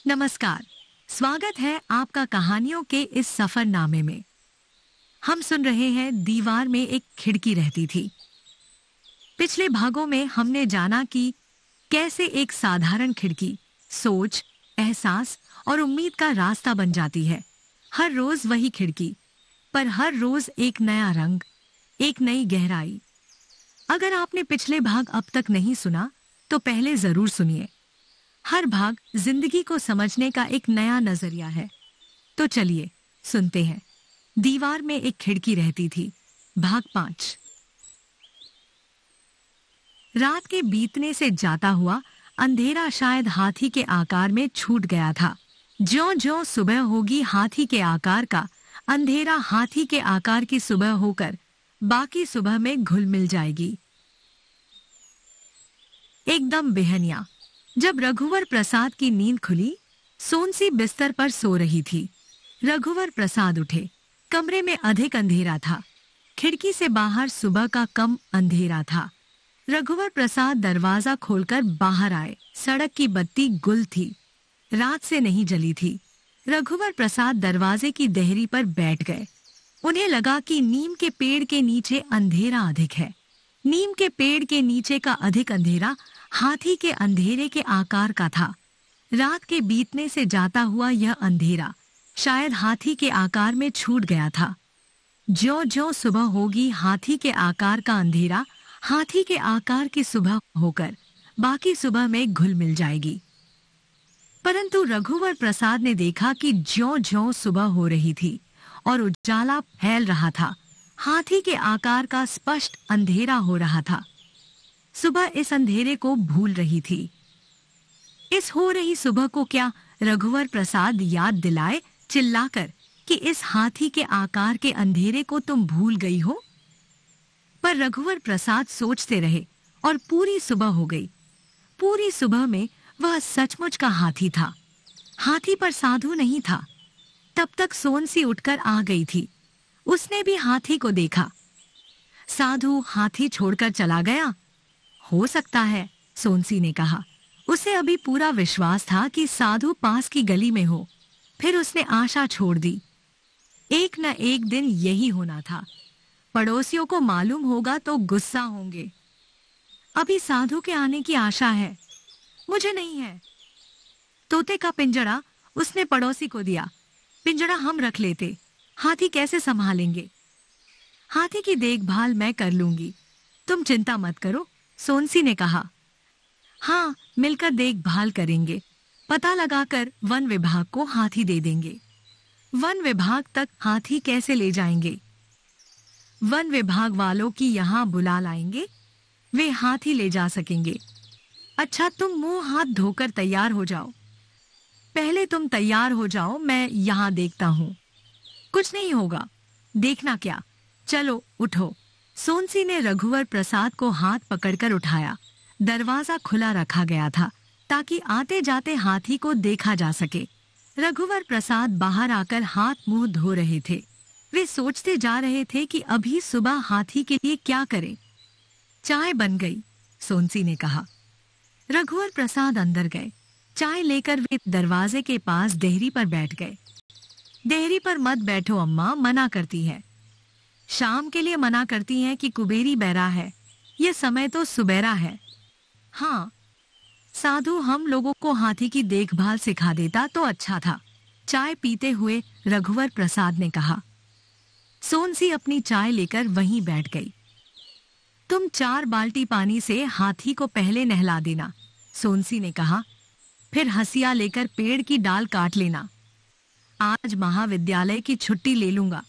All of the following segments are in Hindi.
नमस्कार। स्वागत है आपका कहानियों के इस सफरनामे में। हम सुन रहे हैं दीवार में एक खिड़की रहती थी। पिछले भागों में हमने जाना कि कैसे एक साधारण खिड़की सोच, एहसास और उम्मीद का रास्ता बन जाती है। हर रोज वही खिड़की, पर हर रोज एक नया रंग, एक नई गहराई। अगर आपने पिछले भाग अब तक नहीं सुना तो पहले जरूर सुनिए। हर भाग जिंदगी को समझने का एक नया नजरिया है। तो चलिए सुनते हैं। दीवार में एक खिड़की रहती थी, भाग 5। रात के बीतने से जाता हुआ अंधेरा शायद हाथी के आकार में छूट गया था। ज्यों-ज्यों सुबह होगी हाथी के आकार का, अंधेरा हाथी के आकार की सुबह होकर बाकी सुबह में घुल मिल जाएगी। एकदम बेहनिया जब रघुवर प्रसाद की नींद खुली, सोनसी बिस्तर पर सो रही थी। रघुवर प्रसाद उठे। कमरे में अधिक अंधेरा था। खिड़की से बाहर सुबह का कम अंधेरा था। रघुवर प्रसाद दरवाजा खोलकर बाहर आए। सड़क की बत्ती गुल थी, रात से नहीं जली थी। रघुवर प्रसाद दरवाजे की देहरी पर बैठ गए। उन्हें लगा कि नीम के पेड़ के नीचे अंधेरा अधिक है। नीम के पेड़ के नीचे का अधिक अंधेरा हाथी के अंधेरे के आकार का था। रात के बीतने से जाता हुआ यह अंधेरा शायद हाथी के आकार में छूट गया था। ज्यों-ज्यों सुबह होगी हाथी के आकार का अंधेरा हाथी के आकार की सुबह होकर बाकी सुबह में घुल मिल जाएगी। परंतु रघुवर प्रसाद ने देखा कि ज्यों-ज्यों सुबह हो रही थी और उजाला फैल रहा था, हाथी के आकार का स्पष्ट अंधेरा हो रहा था। सुबह इस अंधेरे को भूल रही थी। इस हो रही सुबह को क्या रघुवर प्रसाद याद दिलाए चिल्लाकर कि इस हाथी के आकार के अंधेरे को तुम भूल गई हो? पर रघुवर प्रसाद सोचते रहे और पूरी सुबह हो गई। पूरी सुबह में वह सचमुच का हाथी था। हाथी पर साधु नहीं था। तब तक सोनसी उठकर आ गई थी। उसने भी हाथी को देखा। साधु हाथी छोड़कर चला गया? हो सकता है, सोनसी ने कहा। उसे अभी पूरा विश्वास था कि साधु पास की गली में हो। फिर उसने आशा छोड़ दी। एक न एक दिन यही होना था। पड़ोसियों को मालूम होगा तो गुस्सा होंगे। अभी साधु के आने की आशा है, मुझे नहीं है। तोते का पिंजरा उसने पड़ोसी को दिया। पिंजरा हम रख लेते, हाथी कैसे संभालेंगे? हाथी की देखभाल मैं कर लूंगी, तुम चिंता मत करो, सोनसी ने कहा। हाँ, मिलकर देखभाल करेंगे। पता लगाकर वन विभाग को हाथी दे देंगे। वन विभाग तक हाथी कैसे ले जाएंगे? वन विभाग वालों की यहाँ बुला लाएंगे, वे हाथी ले जा सकेंगे। अच्छा, तुम मुंह हाथ धोकर तैयार हो जाओ। पहले तुम तैयार हो जाओ, मैं यहाँ देखता हूँ। कुछ नहीं होगा, देखना क्या। चलो उठो। सोनसी ने रघुवर प्रसाद को हाथ पकड़कर उठाया। दरवाजा खुला रखा गया था ताकि आते जाते हाथी को देखा जा सके। रघुवर प्रसाद बाहर आकर हाथ मुंह धो रहे थे। वे सोचते जा रहे थे कि अभी सुबह हाथी के लिए क्या करें। चाय बन गई, सोनसी ने कहा। रघुवर प्रसाद अंदर गए। चाय लेकर वे दरवाजे के पास देहरी पर बैठ गए। देहरी पर मत बैठो अम्मा, मना करती है। शाम के लिए मना करती हैं कि कुबेरी बहरा है, ये समय तो सुबेरा है। हाँ, साधु हम लोगों को हाथी की देखभाल सिखा देता तो अच्छा था, चाय पीते हुए रघुवर प्रसाद ने कहा। सोनसी अपनी चाय लेकर वहीं बैठ गई। तुम 4 बाल्टी पानी से हाथी को पहले नहला देना, सोनसी ने कहा। फिर हंसिया लेकर पेड़ की डाल काट लेना। आज महाविद्यालय की छुट्टी ले लूंगा।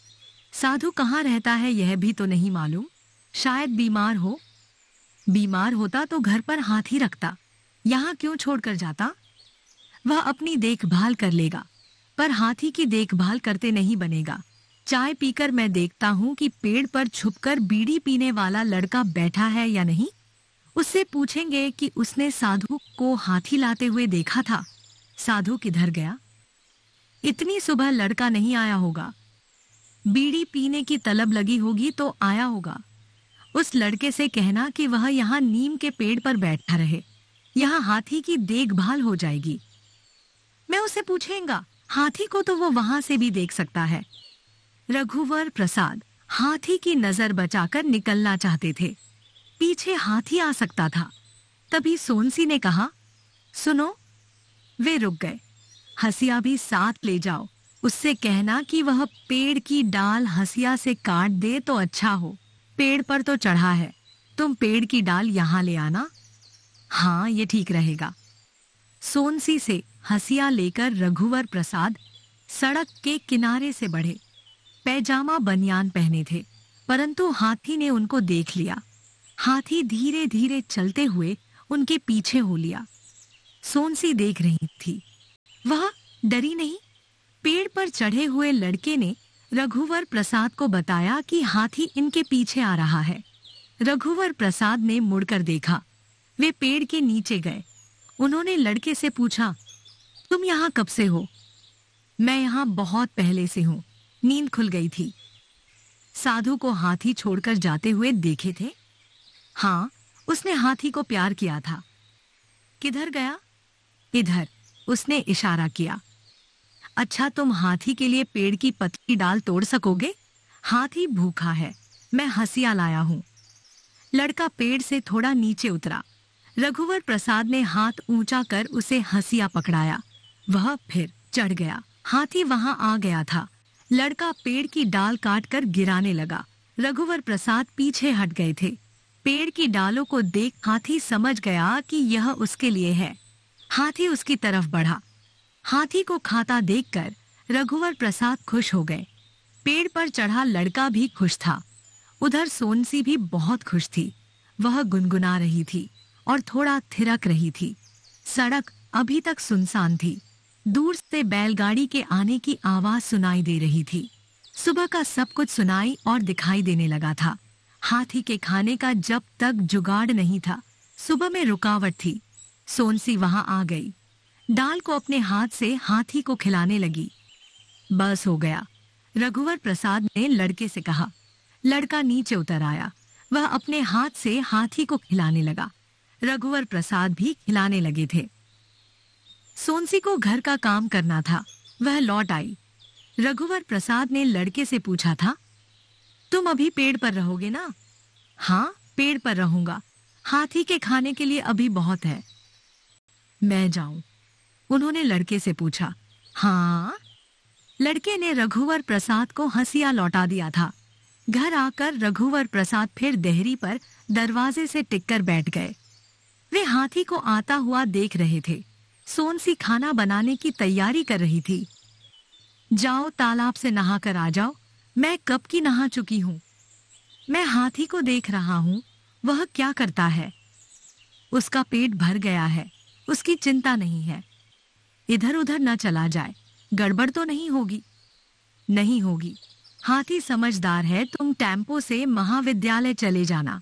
साधु कहाँ रहता है यह भी तो नहीं मालूम, शायद बीमार हो। बीमार होता तो घर पर हाथी रखता, यहाँ क्यों छोड़कर जाता? वह अपनी देखभाल कर लेगा, पर हाथी की देखभाल करते नहीं बनेगा। चाय पीकर मैं देखता हूँ कि पेड़ पर छुपकर बीड़ी पीने वाला लड़का बैठा है या नहीं। उससे पूछेंगे कि उसने साधु को हाथी लाते हुए देखा था। साधु किधर गया? इतनी सुबह लड़का नहीं आया होगा। बीड़ी पीने की तलब लगी होगी तो आया होगा। उस लड़के से कहना कि वह यहाँ नीम के पेड़ पर बैठा रहे, यहाँ हाथी की देखभाल हो जाएगी। मैं उसे पूछेंगा, हाथी को तो वो वहां से भी देख सकता है। रघुवर प्रसाद हाथी की नजर बचाकर निकलना चाहते थे। पीछे हाथी आ सकता था। तभी सोनसी ने कहा, सुनो। वे रुक गए। हसिया भी साथ ले जाओ। उससे कहना कि वह पेड़ की डाल हसिया से काट दे तो अच्छा हो। पेड़ पर तो चढ़ा है, तुम पेड़ की डाल यहाँ ले आना। हाँ, ये ठीक रहेगा। सोनसी से हसिया लेकर रघुवर प्रसाद सड़क के किनारे से बढ़े। पैजामा बनियान पहने थे, परंतु हाथी ने उनको देख लिया। हाथी धीरे धीरे चलते हुए उनके पीछे हो लिया। सोनसी देख रही थी, वह डरी नहीं। पेड़ पर चढ़े हुए लड़के ने रघुवर प्रसाद को बताया कि हाथी इनके पीछे आ रहा है। रघुवर प्रसाद ने मुड़कर देखा। वे पेड़ के नीचे गए। उन्होंने लड़के से पूछा, तुम यहाँ कब से हो? मैं यहाँ बहुत पहले से हूँ, नींद खुल गई थी। साधु को हाथी छोड़कर जाते हुए देखे थे? हाँ, उसने हाथी को प्यार किया था। किधर गया? इधर, उसने इशारा किया। अच्छा, तुम हाथी के लिए पेड़ की पतली डाल तोड़ सकोगे? हाथी भूखा है, मैं हसिया लाया हूं। लड़का पेड़ से थोड़ा नीचे उतरा। रघुवर प्रसाद ने हाथ ऊंचा कर उसे हसिया पकड़ाया। वह फिर चढ़ गया। हाथी वहां आ गया था। लड़का पेड़ की डाल काटकर गिराने लगा। रघुवर प्रसाद पीछे हट गए थे। पेड़ की डालों को देख हाथी समझ गया कि यह उसके लिए है। हाथी उसकी तरफ बढ़ा। हाथी को खाता देखकर रघुवर प्रसाद खुश हो गए। पेड़ पर चढ़ा लड़का भी खुश था। उधर सोनसी भी बहुत खुश थी। वह गुनगुना रही थी और थोड़ा थिरक रही थी। सड़क अभी तक सुनसान थी। दूर से बैलगाड़ी के आने की आवाज सुनाई दे रही थी। सुबह का सब कुछ सुनाई और दिखाई देने लगा था। हाथी के खाने का जब तक जुगाड़ नहीं था, सुबह में रुकावट थी। सोनसी वहां आ गई। डाल को अपने हाथ से हाथी को खिलाने लगी। बस हो गया, रघुवर प्रसाद ने लड़के से कहा। लड़का नीचे उतर आया। वह अपने हाथ से हाथी को खिलाने लगा। रघुवर प्रसाद भी खिलाने लगे थे। सोनसी को घर का काम करना था। वह लौट आई। रघुवर प्रसाद ने लड़के से पूछा था, तुम अभी पेड़ पर रहोगे ना? हाँ, पेड़ पर रहूंगा। हाथी के खाने के लिए अभी बहुत है। मैं जाऊं? उन्होंने लड़के से पूछा। हाँ। लड़के ने रघुवर प्रसाद को हसिया लौटा दिया था। घर आकर रघुवर प्रसाद फिर देहरी पर दरवाजे से टिककर बैठ गए। वे हाथी को आता हुआ देख रहे थे। सोनसी खाना बनाने की तैयारी कर रही थी। जाओ, तालाब से नहाकर आ जाओ। मैं कब की नहा चुकी हूँ। मैं हाथी को देख रहा हूँ, वह क्या करता है। उसका पेट भर गया है, उसकी चिंता नहीं है। इधर उधर न चला जाए, गड़बड़ तो नहीं होगी। नहीं होगी, हाथी समझदार है। तुम टेम्पो से महाविद्यालय चले जाना।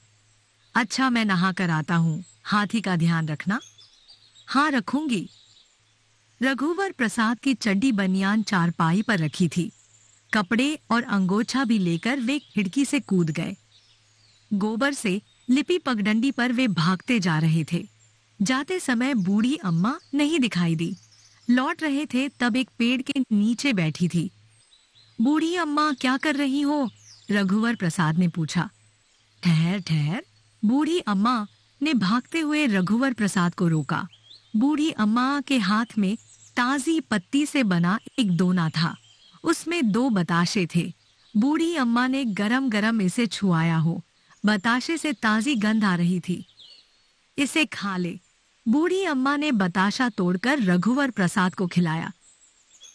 अच्छा, मैं नहा कर आता हूँ। हाथी का ध्यान रखना। हाँ, रखूंगी। रघुवर प्रसाद की चड्डी बनियान चारपाई पर रखी थी। कपड़े और अंगोछा भी लेकर वे खिड़की से कूद गए। गोबर से लिपी पगडंडी पर वे भागते जा रहे थे। जाते समय बूढ़ी अम्मा नहीं दिखाई दी। लौट रहे थे तब एक पेड़ के नीचे बैठी थी। बूढ़ी अम्मा, क्या कर रही हो? रघुवर प्रसाद ने पूछा। ठहर ठहर। बूढ़ी अम्मा ने भागते हुए रघुवर प्रसाद को रोका। बूढ़ी अम्मा के हाथ में ताजी पत्ती से बना एक दोना था। उसमें 2 बताशे थे। बूढ़ी अम्मा ने गरम गरम इसे छुआया हो। बताशे से ताजी गंध आ रही थी। इसे खा ले। बूढ़ी अम्मा ने बताशा तोड़कर रघुवर प्रसाद को खिलाया।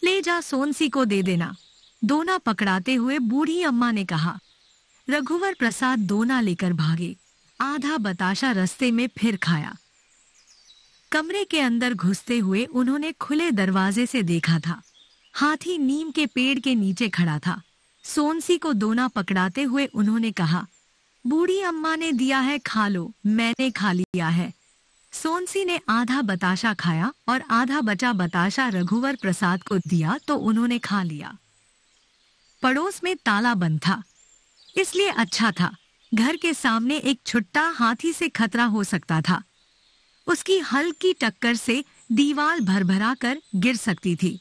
ले जा, सोनसी को दे देना। दोना पकड़ाते हुए बूढ़ी अम्मा ने कहा। रघुवर प्रसाद दोना लेकर भागे। आधा बताशा रास्ते में फिर खाया। कमरे के अंदर घुसते हुए उन्होंने खुले दरवाजे से देखा था। हाथी नीम के पेड़ के नीचे खड़ा था। सोनसी को दोना पकड़ाते हुए उन्होंने कहा, बूढ़ी अम्मा ने दिया है, खा लो। मैंने खा लिया है। सोनसी ने आधा बताशा खाया और आधा बचा बताशा रघुवर प्रसाद को दिया तो उन्होंने खा लिया। पड़ोस में ताला बंद था, इसलिए अच्छा था। घर के सामने एक छुट्टा हाथी से खतरा हो सकता था। उसकी हल्की टक्कर से दीवार भरभरा कर गिर सकती थी।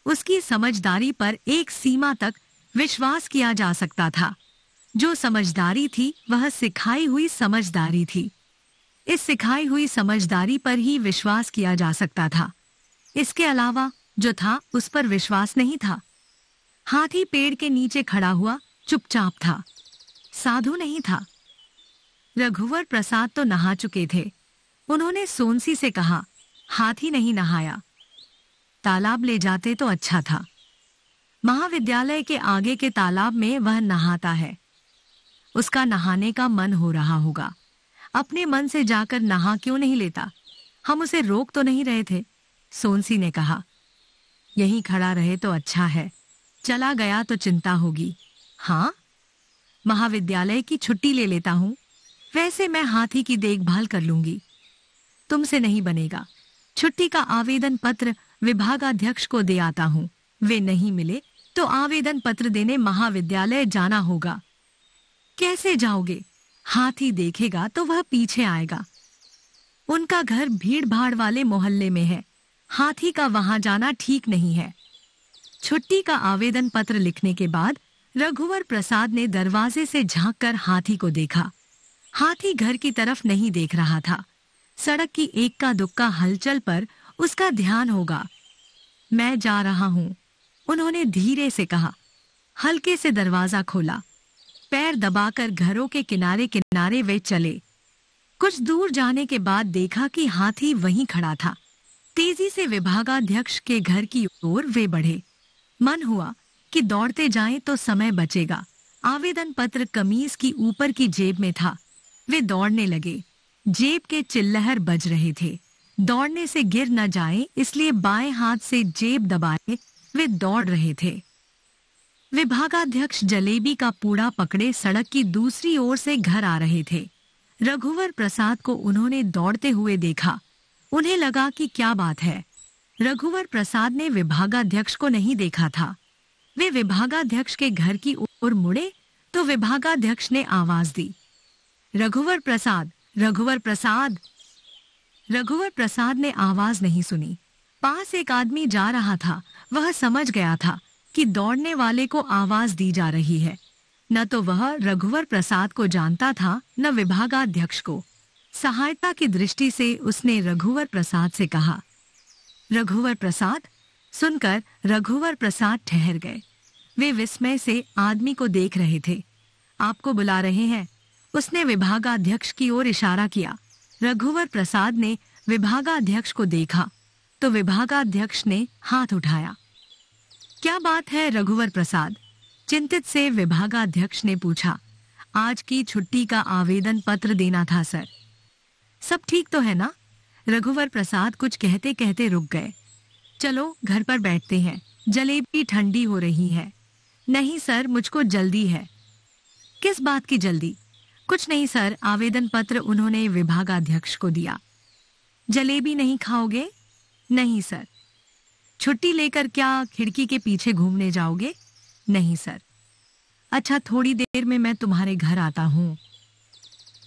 उसकी समझदारी पर एक सीमा तक विश्वास किया जा सकता था। जो समझदारी थी वह सिखाई हुई समझदारी थी। इस सिखाई हुई समझदारी पर ही विश्वास किया जा सकता था। इसके अलावा जो था उस पर विश्वास नहीं था। हाथी पेड़ के नीचे खड़ा हुआ चुपचाप था, साधु नहीं था। रघुवर प्रसाद तो नहा चुके थे। उन्होंने सोनसी से कहा, हाथी नहीं नहाया, तालाब ले जाते तो अच्छा था। महाविद्यालय के आगे के तालाब में वह नहाता है। उसका नहाने का मन हो रहा होगा। अपने मन से जाकर नहा क्यों नहीं लेता? हम उसे रोक तो नहीं रहे थे। सोनसी ने कहा, यहीं खड़ा रहे तो अच्छा है, चला गया तो चिंता होगी। हाँ, महाविद्यालय की छुट्टी ले लेता हूं। वैसे मैं हाथी की देखभाल कर लूंगी। तुमसे नहीं बनेगा। छुट्टी का आवेदन पत्र विभागाध्यक्ष को दे आता हूं। वे नहीं मिले तो आवेदन पत्र देने महाविद्यालय जाना होगा। कैसे जाओगे? हाथी देखेगा तो वह पीछे आएगा। उनका घर भीड़ भाड़ वाले मोहल्ले में है। हाथी का वहां जाना ठीक नहीं है। छुट्टी का आवेदन पत्र लिखने के बाद रघुवर प्रसाद ने दरवाजे से झांककर हाथी को देखा। हाथी घर की तरफ नहीं देख रहा था। सड़क की एक्का दुक्का हलचल पर उसका ध्यान होगा। मैं जा रहा हूं, उन्होंने धीरे से कहा। हल्के से दरवाजा खोला। पैर दबाकर घरों के किनारे किनारे वे चले। कुछ दूर जाने के बाद देखा कि हाथी वहीं खड़ा था। तेजी से विभागाध्यक्ष के घर की ओर वे बढ़े। मन हुआ कि दौड़ते जाएं तो समय बचेगा। आवेदन पत्र कमीज की ऊपर की जेब में था। वे दौड़ने लगे। जेब के चिल्लहर बज रहे थे। दौड़ने से गिर न जाए इसलिए बाएं हाथ से जेब दबाए वे दौड़ रहे थे। विभागाध्यक्ष जलेबी का पूड़ा पकड़े सड़क की दूसरी ओर से घर आ रहे थे। रघुवर प्रसाद को उन्होंने दौड़ते हुए देखा। उन्हें लगा कि क्या बात है। रघुवर प्रसाद ने विभागाध्यक्ष को नहीं देखा था। वे विभागाध्यक्ष के घर की ओर मुड़े तो विभागाध्यक्ष ने आवाज दी, रघुवर प्रसाद, रघुवर प्रसाद। रघुवर प्रसाद ने आवाज नहीं सुनी। पास एक आदमी जा रहा था। वह समझ गया था कि दौड़ने वाले को आवाज दी जा रही है। न तो वह रघुवर प्रसाद को जानता था न विभागाध्यक्ष को। सहायता की दृष्टि से उसने रघुवर प्रसाद से कहा, रघुवर प्रसाद। सुनकर रघुवर प्रसाद ठहर गए। वे विस्मय से आदमी को देख रहे थे। आपको बुला रहे हैं, उसने विभागाध्यक्ष की ओर इशारा किया। रघुवर प्रसाद ने विभागाध्यक्ष को देखा तो विभागाध्यक्ष ने हाथ उठाया। क्या बात है रघुवर प्रसाद? चिंतित से विभागाध्यक्ष ने पूछा। आज की छुट्टी का आवेदन पत्र देना था सर। सब ठीक तो है ना? रघुवर प्रसाद कुछ कहते कहते रुक गए। चलो घर पर बैठते हैं, जलेबी ठंडी हो रही है। नहीं सर, मुझको जल्दी है। किस बात की जल्दी? कुछ नहीं सर, आवेदन पत्र उन्होंने विभागाध्यक्ष को दिया। जलेबी नहीं खाओगे? नहीं सर। छुट्टी लेकर क्या खिड़की के पीछे घूमने जाओगे? नहीं सर। अच्छा, थोड़ी देर में मैं तुम्हारे घर आता हूँ।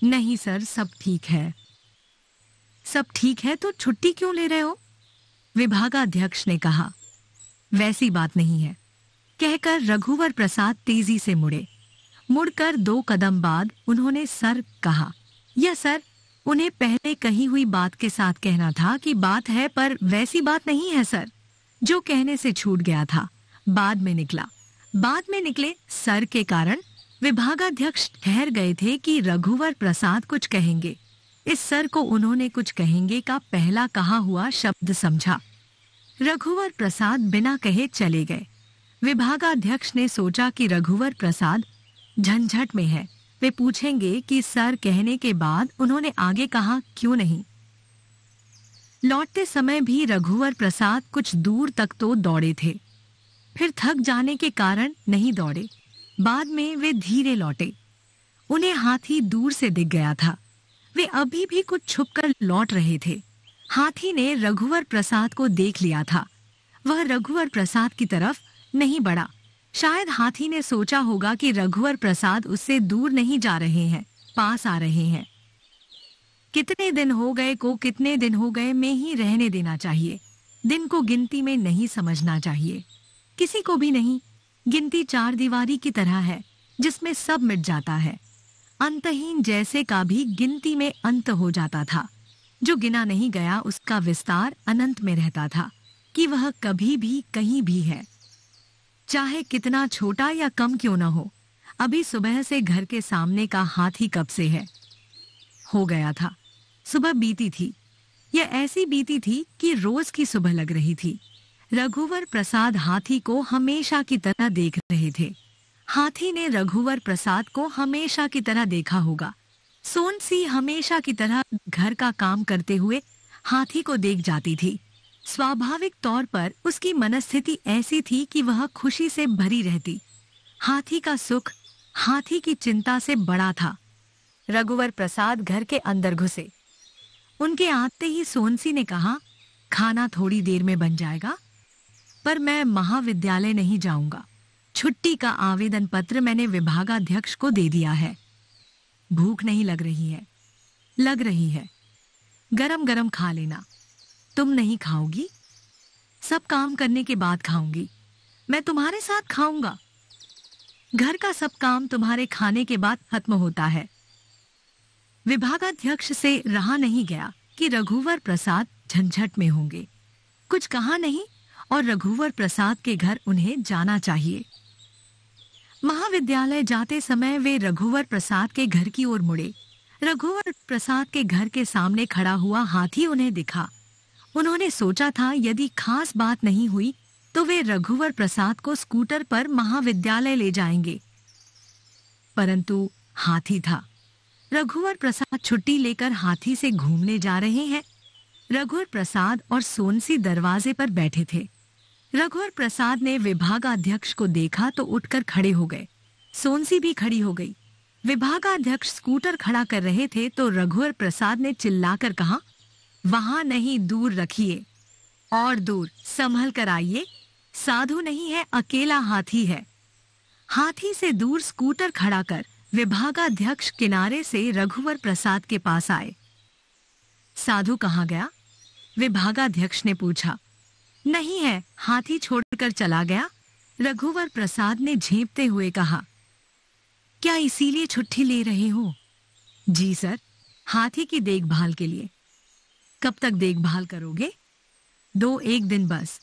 नहीं सर, सब ठीक है। सब ठीक है तो छुट्टी क्यों ले रहे हो? विभागाध्यक्ष ने कहा। वैसी बात नहीं है, कहकर रघुवर प्रसाद तेजी से मुड़े। मुड़कर 2 कदम बाद उन्होंने सर कहा। यह सर उन्हें पहले कही हुई बात के साथ कहना था कि बात है, पर वैसी बात नहीं है सर। जो कहने से छूट गया था बाद में निकला। बाद में निकले सर के कारण विभागाध्यक्ष ठहर गए थे कि रघुवर प्रसाद कुछ कहेंगे। इस सर को उन्होंने कुछ कहेंगे का पहला कहा हुआ शब्द समझा। रघुवर प्रसाद बिना कहे चले गए। विभागाध्यक्ष ने सोचा कि रघुवर प्रसाद झंझट में है। वे पूछेंगे कि सर कहने के बाद उन्होंने आगे कहा क्यों नहीं। लौटते समय भी रघुवर प्रसाद कुछ दूर तक तो दौड़े थे, फिर थक जाने के कारण नहीं दौड़े। बाद में वे धीरे लौटे। उन्हें हाथी दूर से दिख गया था। वे अभी भी कुछ छुपकर लौट रहे थे। हाथी ने रघुवर प्रसाद को देख लिया था। वह रघुवर प्रसाद की तरफ नहीं बढ़ा। शायद हाथी ने सोचा होगा कि रघुवर प्रसाद उससे दूर नहीं जा रहे हैं, पास आ रहे हैं। कितने दिन हो गए को कितने दिन हो गए में ही रहने देना चाहिए। दिन को गिनती में नहीं समझना चाहिए, किसी को भी नहीं। गिनती चार दीवारी की तरह है जिसमें सब मिट जाता है। अंतहीन जैसे का भी गिनती में अंत हो जाता था। जो गिना नहीं गया उसका विस्तार अनंत में रहता था कि वह कभी भी कहीं भी है, चाहे कितना छोटा या कम क्यों न हो। अभी सुबह से घर के सामने का हाथी कब से है हो गया था। सुबह बीती थी, यह ऐसी बीती थी कि रोज की सुबह लग रही थी। रघुवर प्रसाद हाथी को हमेशा की तरह देख रहे थे। हाथी ने रघुवर प्रसाद को हमेशा की तरह देखा होगा। सोनसी हमेशा की तरह घर का काम करते हुए हाथी को देख जाती थी। स्वाभाविक तौर पर उसकी मनस्थिति ऐसी थी कि वह खुशी से भरी रहती। हाथी का सुख हाथी की चिंता से बड़ा था। रघुवर प्रसाद घर के अंदर घुसे। उनके आते ही सोनसी ने कहा, खाना थोड़ी देर में बन जाएगा, पर मैं महाविद्यालय नहीं जाऊंगा। छुट्टी का आवेदन पत्र मैंने विभागाध्यक्ष को दे दिया है। भूख नहीं लग रही है? लग रही है, गरम गरम खा लेना। तुम नहीं खाओगी? सब काम करने के बाद खाऊंगी। मैं तुम्हारे साथ खाऊंगा। घर का सब काम तुम्हारे खाने के बाद खत्म होता है। विभागाध्यक्ष से रहा नहीं गया कि रघुवर प्रसाद झंझट में होंगे। कुछ कहा नहीं और रघुवर प्रसाद के घर उन्हें जाना चाहिए। महाविद्यालय जाते समय वे रघुवर प्रसाद के घर की ओर मुड़े। रघुवर प्रसाद के घर के सामने खड़ा हुआ हाथी उन्हें दिखा। उन्होंने सोचा था यदि खास बात नहीं हुई तो वे रघुवर प्रसाद को स्कूटर पर महाविद्यालय ले जाएंगे, परंतु हाथी था। रघुवर प्रसाद छुट्टी लेकर हाथी से घूमने जा रहे हैं। रघुवर प्रसाद और सोनसी दरवाजे पर बैठे थे। रघुवर प्रसाद ने विभागाध्यक्ष को देखा तो उठकर खड़े हो गए। सोनसी भी खड़ी हो गई। विभागाध्यक्ष स्कूटर खड़ा कर रहे थे तो रघुवर प्रसाद ने चिल्लाकर कहा, वहां नहीं, दूर रखिए और दूर, संभल कर आइए। साधु नहीं है, अकेला हाथी है। हाथी से दूर स्कूटर खड़ा कर विभागाध्यक्ष किनारे से रघुवर प्रसाद के पास आए। साधु कहाँ गया? विभागाध्यक्ष ने पूछा। नहीं है, हाथी छोड़कर चला गया, रघुवर प्रसाद ने झेंपते हुए कहा। क्या इसीलिए छुट्टी ले रहे हो? जी सर, हाथी की देखभाल के लिए। कब तक देखभाल करोगे? 2-1 दिन बस,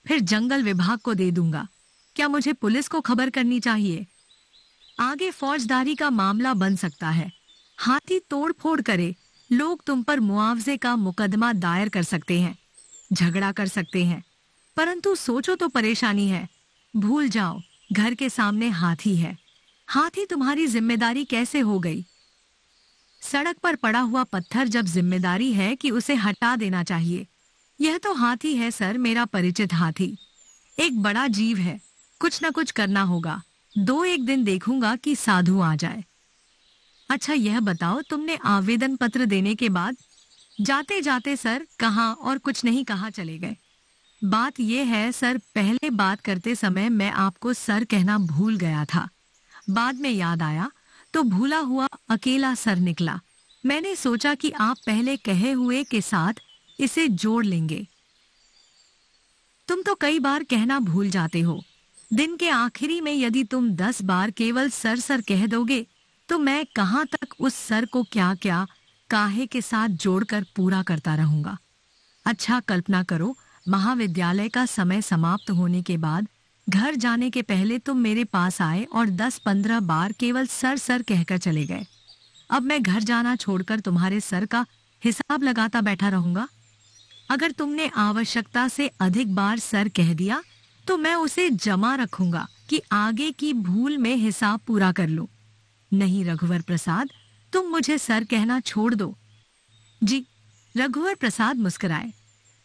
फिर जंगल विभाग को दे दूंगा। क्या मुझे पुलिस को खबर करनी चाहिए? आगे फौजदारी का मामला बन सकता है। हाथी तोड़फोड़ करे, लोग तुम पर मुआवजे का मुकदमा दायर कर सकते हैं, झगड़ा कर सकते हैं। परंतु सोचो तो परेशानी है। भूल जाओ, घर के सामने हाथी है। हाथी तुम्हारी जिम्मेदारी कैसे हो गई? सड़क पर पड़ा हुआ पत्थर जब जिम्मेदारी है कि उसे हटा देना चाहिए। यह तो हाथी है सर, मेरा परिचित हाथी। एक बड़ा जीव है, कुछ न कुछ करना होगा। 2-1 दिन देखूंगा कि साधु आ जाए। अच्छा यह बताओ, तुमने आवेदन पत्र देने के बाद? जाते जाते सर कहाँ और कुछ नहीं कहा चले गए। बात यह है सर, पहले बात करते समय मैं आपको सर कहना भूल गया था। बाद में याद आया तो भूला हुआ अकेला सर निकला। मैंने सोचा कि आप पहले कहे हुए के साथ इसे जोड़ लेंगे। तुम तो कई बार कहना भूल जाते हो। दिन के आखिरी में यदि तुम 10 बार केवल सर सर कह दोगे तो मैं कहाँ तक उस सर को क्या क्या काहे के साथ जोड़कर पूरा करता रहूंगा। अच्छा कल्पना करो, महाविद्यालय का समय समाप्त होने के बाद घर जाने के पहले तुम मेरे पास आए और 10-15 बार केवल सर सर कहकर चले गए। अब मैं घर जाना छोड़कर तुम्हारे सर का हिसाब लगाता बैठा रहूंगा? अगर तुमने आवश्यकता से अधिक बार सर कह दिया तो मैं उसे जमा रखूंगा कि आगे की भूल में हिसाब पूरा कर लूं। नहीं रघुवर प्रसाद, तुम मुझे सर कहना छोड़ दो। जी। रघुवर प्रसाद मुस्कुराए।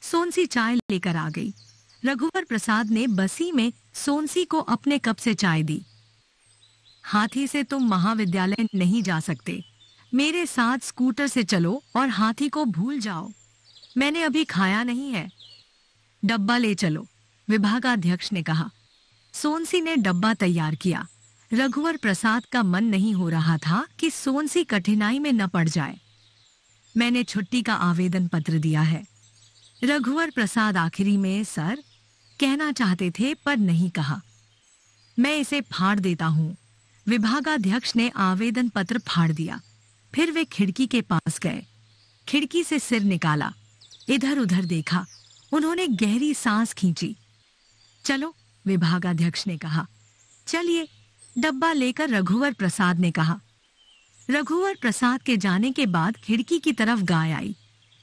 सोनसी चाय लेकर आ गई। रघुवर प्रसाद ने बसी में सोनसी को अपने कप से चाय दी। हाथी से तुम महाविद्यालय नहीं जा सकते। मेरे साथ स्कूटर से चलो और हाथी को भूल जाओ। मैंने अभी खाया नहीं है। डब्बा ले चलो, विभागाध्यक्ष ने कहा। सोनसी ने डब्बा तैयार किया। रघुवर प्रसाद का मन नहीं हो रहा था कि सोनसी कठिनाई में न पड़ जाए। मैंने छुट्टी का आवेदन पत्र दिया है। रघुवर प्रसाद आखिरी में सर कहना चाहते थे पर नहीं कहा। मैं इसे फाड़ देता हूँ। विभागाध्यक्ष ने आवेदन पत्र फाड़ दिया। फिर वे खिड़की के पास गए। खिड़की से सिर निकाला, इधर उधर देखा। उन्होंने गहरी सांस खींची। चलो, विभागाध्यक्ष ने कहा। चलिए, डब्बा लेकर रघुवर प्रसाद ने कहा। रघुवर प्रसाद के जाने के बाद खिड़की की तरफ गाय आई।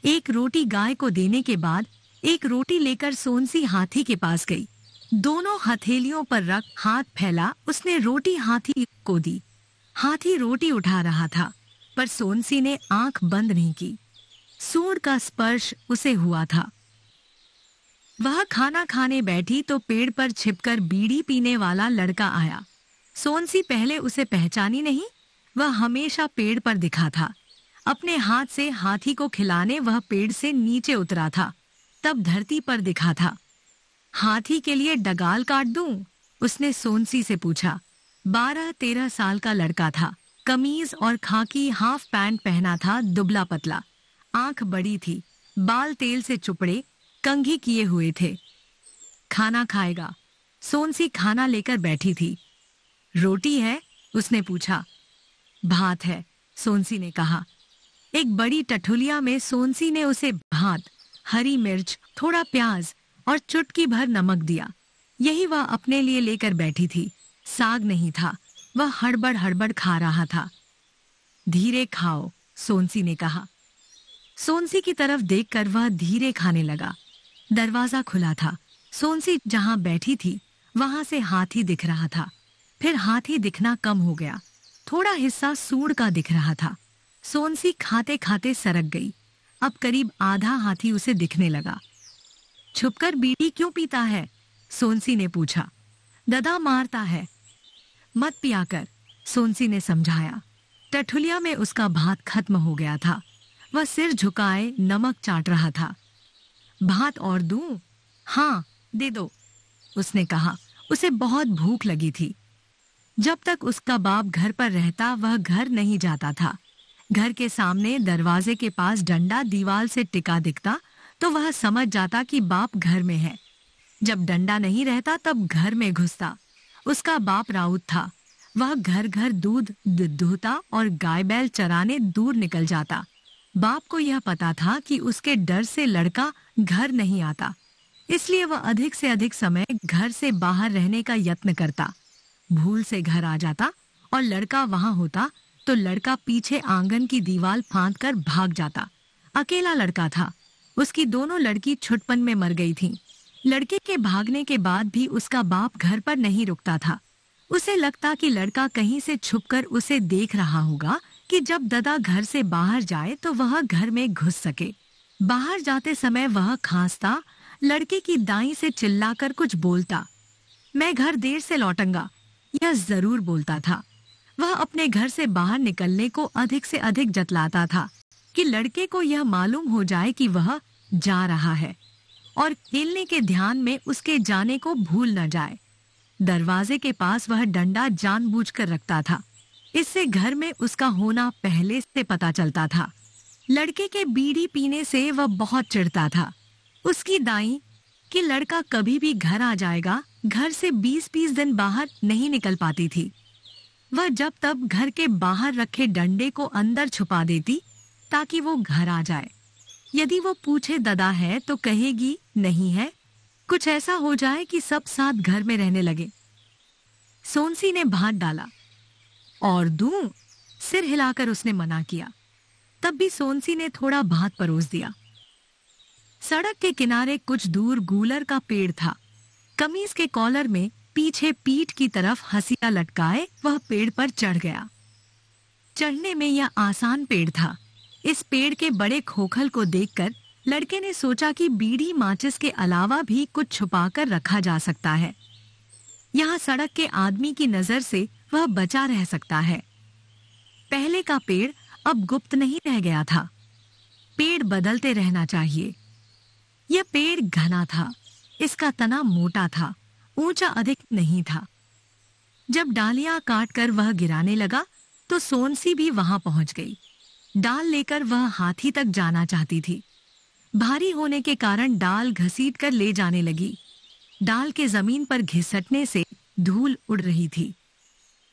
एक रोटी गाय को देने के बाद एक रोटी लेकर सोनसी हाथी के पास गई। दोनों हथेलियों पर रख हाथ फैला उसने रोटी हाथी को दी। हाथी रोटी उठा रहा था, पर सोनसी ने आंख बंद नहीं की। सूंड का स्पर्श उसे हुआ था। वह खाना खाने बैठी तो पेड़ पर छिपकर बीड़ी पीने वाला लड़का आया। सोनसी पहले उसे पहचानी नहीं। वह हमेशा पेड़ पर दिखा था। अपने हाथ से हाथी को खिलाने वह पेड़ से नीचे उतरा था, तब धरती पर दिखा था। हाथी के लिए डगाल काट दूं? उसने सोनसी से पूछा। 12-13 साल का लड़का था। कमीज और खाकी हाफ पैंट पहना था, दुबला पतला। आंख बड़ी थी, बाल तेल से चुपड़े, कंघी किए हुए थे। खाना खाएगा? सोनसी खाना लेकर बैठी थी। रोटी है? उसने पूछा। भात है, सोनसी ने कहा। एक बड़ी टठुलिया में सोनसी ने उसे भात, हरी मिर्च, थोड़ा प्याज और चुटकी भर नमक दिया। यही वह अपने लिए लेकर बैठी थी। साग नहीं था। वह हड़बड़ हड़बड़ खा रहा था। धीरे खाओ, सोनसी ने कहा। सोनसी की तरफ देखकर वह धीरे खाने लगा। दरवाजा खुला था। सोनसी जहां बैठी थी वहां से हाथी दिख रहा था। फिर हाथी दिखना कम हो गया। थोड़ा हिस्सा सूंड का दिख रहा था। सोनसी खाते खाते सरक गई। अब करीब आधा हाथी उसे दिखने लगा। छुपकर बीड़ी क्यों पीता है? सोनसी ने पूछा। ददा मारता है। मत पिया कर, सोनसी ने समझाया। टठुलिया में उसका भात खत्म हो गया था। वह सिर झुकाए नमक चाट रहा था। भात और दूं? हाँ, दे दो, उसने कहा। उसे बहुत भूख लगी थी। जब तक उसका बाप घर पर रहता वह घर नहीं जाता था। घर के सामने दरवाजे के पास डंडा दीवार से टिका दिखता तो वह समझ जाता कि बाप घर में है। जब डंडा नहीं रहता तब घर में घुसता। उसका बाप राउत था। वह घर घर दूध दुहता और गाय बैल चराने दूर निकल जाता। बाप को यह पता था कि उसके डर से लड़का घर नहीं आता, इसलिए वह अधिक से अधिक समय घर से बाहर रहने का यत्न करता। भूल से घर आ जाता और लड़का वहां होता तो लड़का पीछे आंगन की दीवार फांद कर भाग जाता। अकेला लड़का था। उसकी दोनों लड़की छुटपन में मर गई थीं। लड़के के भागने के बाद भी उसका बाप घर पर नहीं रुकता था। उसे लगता कि लड़का कहीं से छुपकर उसे देख रहा होगा कि जब ददा घर से बाहर जाए तो वह घर में घुस सके। बाहर जाते समय वह खांसता, लड़के की दाई से चिल्लाकर कुछ बोलता। मैं घर देर से लौटूंगा, यह जरूर बोलता था। वह अपने घर से बाहर निकलने को अधिक से अधिक जतलाता था कि लड़के को यह मालूम हो जाए कि वह जा रहा है और खेलने के ध्यान में उसके जाने को भूल न जाए। दरवाजे के पास वह डंडा जानबूझकर रखता था। इससे घर में उसका होना पहले से पता चलता था। लड़के के बीड़ी पीने से वह बहुत चिढ़ता था। उसकी दाई कि लड़का कभी भी घर आ जाएगा, घर से 20-20 दिन बाहर नहीं निकल पाती थी। वह जब तब घर के बाहर रखे डंडे को अंदर छुपा देती ताकि वो घर आ जाए। यदि वो पूछे ददा है तो कहेगी नहीं है। कुछ ऐसा हो जाए कि सब साथ घर में रहने लगे। सोनसी ने भात डाला। और दूं? सिर हिलाकर उसने मना किया। तब भी सोनसी ने थोड़ा भात परोस दिया। सड़क के किनारे कुछ दूर गूलर का पेड़ था। कमीज के कॉलर में पीछे पीठ की तरफ हंसिया लटकाए वह पेड़ पर चढ़ गया। चढ़ने में यह आसान पेड़ था। इस पेड़ के बड़े खोखल को देखकर लड़के ने सोचा कि बीड़ी माचिस के अलावा भी कुछ छुपाकर रखा जा सकता है। यहाँ सड़क के आदमी की नजर से वह बचा रह सकता है। पहले का पेड़ अब गुप्त नहीं रह गया था। पेड़ बदलते रहना चाहिए। यह पेड़ घना था। इसका तना मोटा था, ऊंचा अधिक नहीं था। जब डालियां काटकर वह गिराने लगा तो सोनसी भी वहां पहुंच गई। डाल लेकर वह हाथी तक जाना चाहती थी। भारी होने के कारण डाल घसीट कर ले जाने लगी। डाल के जमीन पर घिसटने से धूल उड़ रही थी।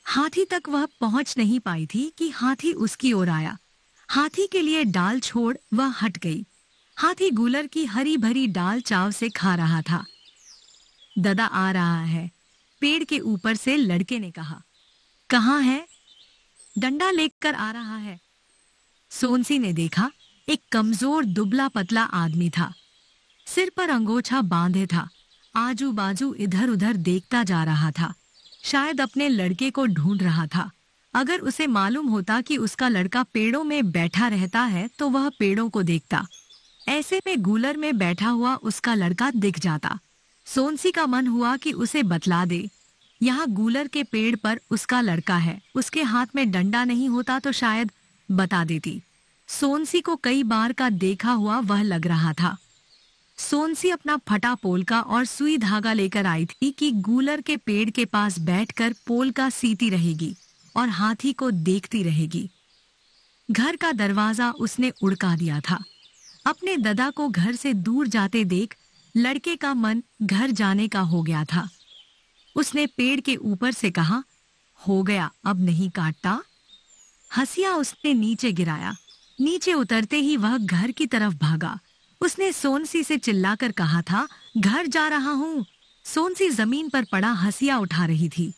हाथी तक वह पहुंच नहीं पाई थी कि हाथी उसकी ओर आया। हाथी के लिए डाल छोड़ वह हट गई। हाथी गूलर की हरी भरी डाल चाव से खा रहा था। ददा आ रहा है, पेड़ के ऊपर से लड़के ने कहा। कहाँ है? डंडा लेकर आ रहा है। सोनसी ने देखा, एक कमजोर दुबला पतला आदमी था। सिर पर अंगोछा बांधे था। आजू बाजू इधर उधर देखता जा रहा था। शायद अपने लड़के को ढूंढ रहा था। अगर उसे मालूम होता कि उसका लड़का पेड़ों में बैठा रहता है तो वह पेड़ों को देखता। ऐसे में गूलर में बैठा हुआ उसका लड़का दिख जाता। सोनसी का मन हुआ कि उसे बतला दे। यहाँ गूलर के पेड़ पर उसका लड़का है। उसके हाथ में डंडा नहीं होता तो शायद बता देती। सोनसी को कई बार का देखा हुआ वह लग रहा था। सोनसी अपना फटा पोलका और सुई धागा लेकर आई थी कि गूलर के पेड़ के पास बैठकर पोलका सीती रहेगी और हाथी को देखती रहेगी। घर का दरवाजा उसने उड़का दिया था। अपने ददा को घर से दूर जाते देख लड़के का मन घर जाने का हो गया था। उसने पेड़ के ऊपर से कहा, हो गया, अब नहीं काटता। हंसिया उसने नीचे गिराया। नीचे उतरते ही वह घर की तरफ भागा। उसने सोनसी से चिल्लाकर कहा था, घर जा रहा हूँ। सोनसी जमीन पर पड़ा हंसिया उठा रही थी।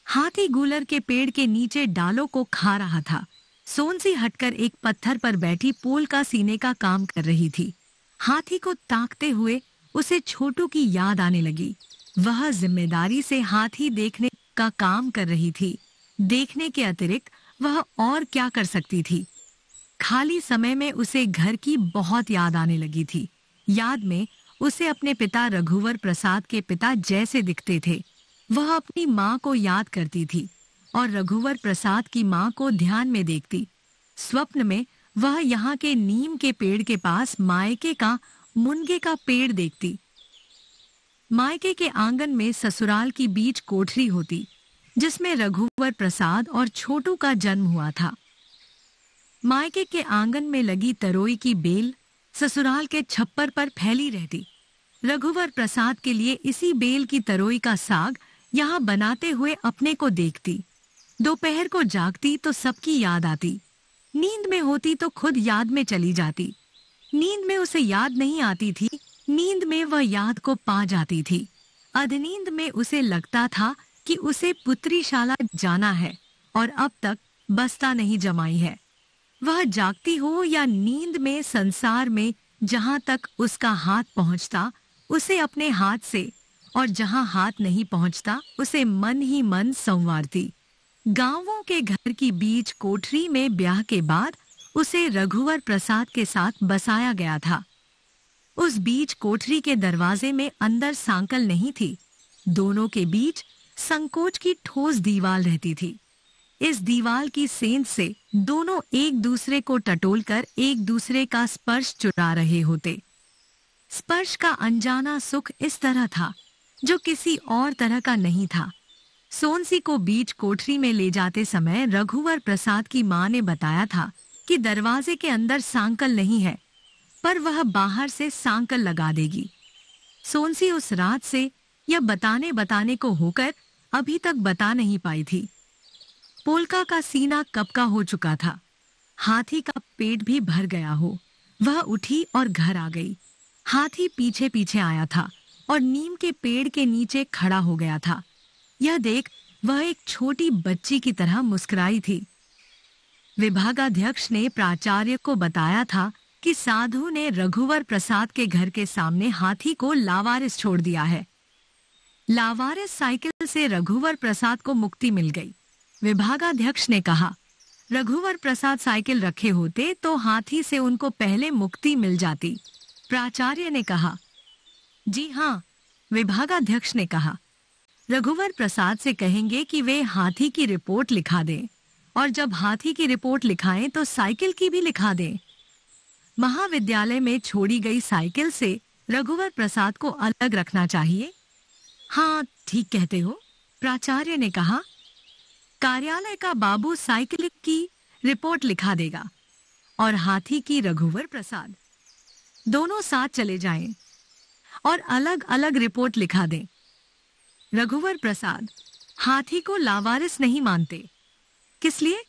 हाथी गूलर के पेड़ के नीचे डालों को खा रहा था। सोनसी हटकर एक पत्थर पर बैठी पोल का सीने का काम कर रही थी। हाथी को ताकते हुए उसे छोटू की याद आने लगी। वह जिम्मेदारी से हाथी देखने का काम कर रही थी। देखने के अतिरिक्त वह और क्या कर सकती थी? खाली समय में उसे घर की बहुत याद आने लगी थी। याद में उसे अपने पिता रघुवर प्रसाद के पिता जैसे दिखते थे। वह अपनी माँ को याद करती थी और रघुवर प्रसाद की माँ को ध्यान में देखती। स्वप्न में वह यहाँ के नीम के पेड़ के पास मायके का मुनगे का पेड़ देखती। मायके के आंगन में ससुराल की बीच कोठरी होती जिसमें रघुवर प्रसाद और छोटू का जन्म हुआ था। मायके के आंगन में लगी तरोई की बेल ससुराल के छप्पर पर फैली रहती। रघुवर प्रसाद के लिए इसी बेल की तरोई का साग यहाँ बनाते हुए अपने को देखती। दोपहर को जागती तो सबकी याद आती। नींद में होती तो खुद याद में चली जाती। नींद में उसे याद नहीं आती थी, नींद में वह याद को पा जाती थी। अधनींद में उसे लगता था कि उसे पुत्रीशाला जाना है और अब तक बस्ता नहीं जमाई है। वह जागती हो या नींद में संसार में जहां तक उसका हाथ पहुंचता उसे अपने हाथ से, और जहां हाथ नहीं पहुंचता उसे मन ही मन संवारती। गांवों के घर की बीच कोठरी में ब्याह के बाद उसे रघुवर प्रसाद के साथ बसाया गया था। उस बीच कोठरी के दरवाजे में अंदर सांकल नहीं थी। दोनों के बीच संकोच की ठोस दीवार रहती थी। इस दीवार की सेंध से दोनों एक दूसरे को टटोलकर एक दूसरे का स्पर्श चुरा रहे होते। स्पर्श का अनजाना सुख इस तरह था जो किसी और तरह का नहीं था। सोनसी को बीच कोठरी में ले जाते समय रघुवर प्रसाद की माँ ने बताया था कि दरवाजे के अंदर सांकल नहीं है, पर वह बाहर से सांकल लगा देगी। सोनसी उस रात से यह बताने को होकर अभी तक बता नहीं पाई थी। पोलका का सीना कब का हो चुका था। हाथी का पेट भी भर गया हो। वह उठी और घर आ गई। हाथी पीछे पीछे आया था और नीम के पेड़ के नीचे खड़ा हो गया था। यह देख वह एक छोटी बच्ची की तरह मुस्कुराई थी। विभागाध्यक्ष ने प्राचार्य को बताया था कि साधु ने रघुवर प्रसाद के घर के सामने हाथी को लावारिस छोड़ दिया है। लावारिस साइकिल से रघुवर प्रसाद को मुक्ति मिल गई। विभागाध्यक्ष ने कहा, रघुवर प्रसाद साइकिल रखे होते तो हाथी से उनको पहले मुक्ति मिल जाती। प्राचार्य ने कहा, जी हाँ। विभागाध्यक्ष ने कहा, रघुवर प्रसाद से कहेंगे कि वे हाथी की रिपोर्ट लिखा दें और जब हाथी की रिपोर्ट लिखाएं तो साइकिल की भी लिखा दें। महाविद्यालय में छोड़ी गई साइकिल से रघुवर प्रसाद को अलग रखना चाहिए। हाँ, ठीक कहते हो, प्राचार्य ने कहा। कार्यालय का बाबू साइकिल की रिपोर्ट लिखा देगा। और हाथी की रघुवर प्रसाद दोनों साथ चले जाएं और अलग अलग रिपोर्ट लिखा दें। रघुवर प्रसाद हाथी को लावारिस नहीं मानते। किस लिए?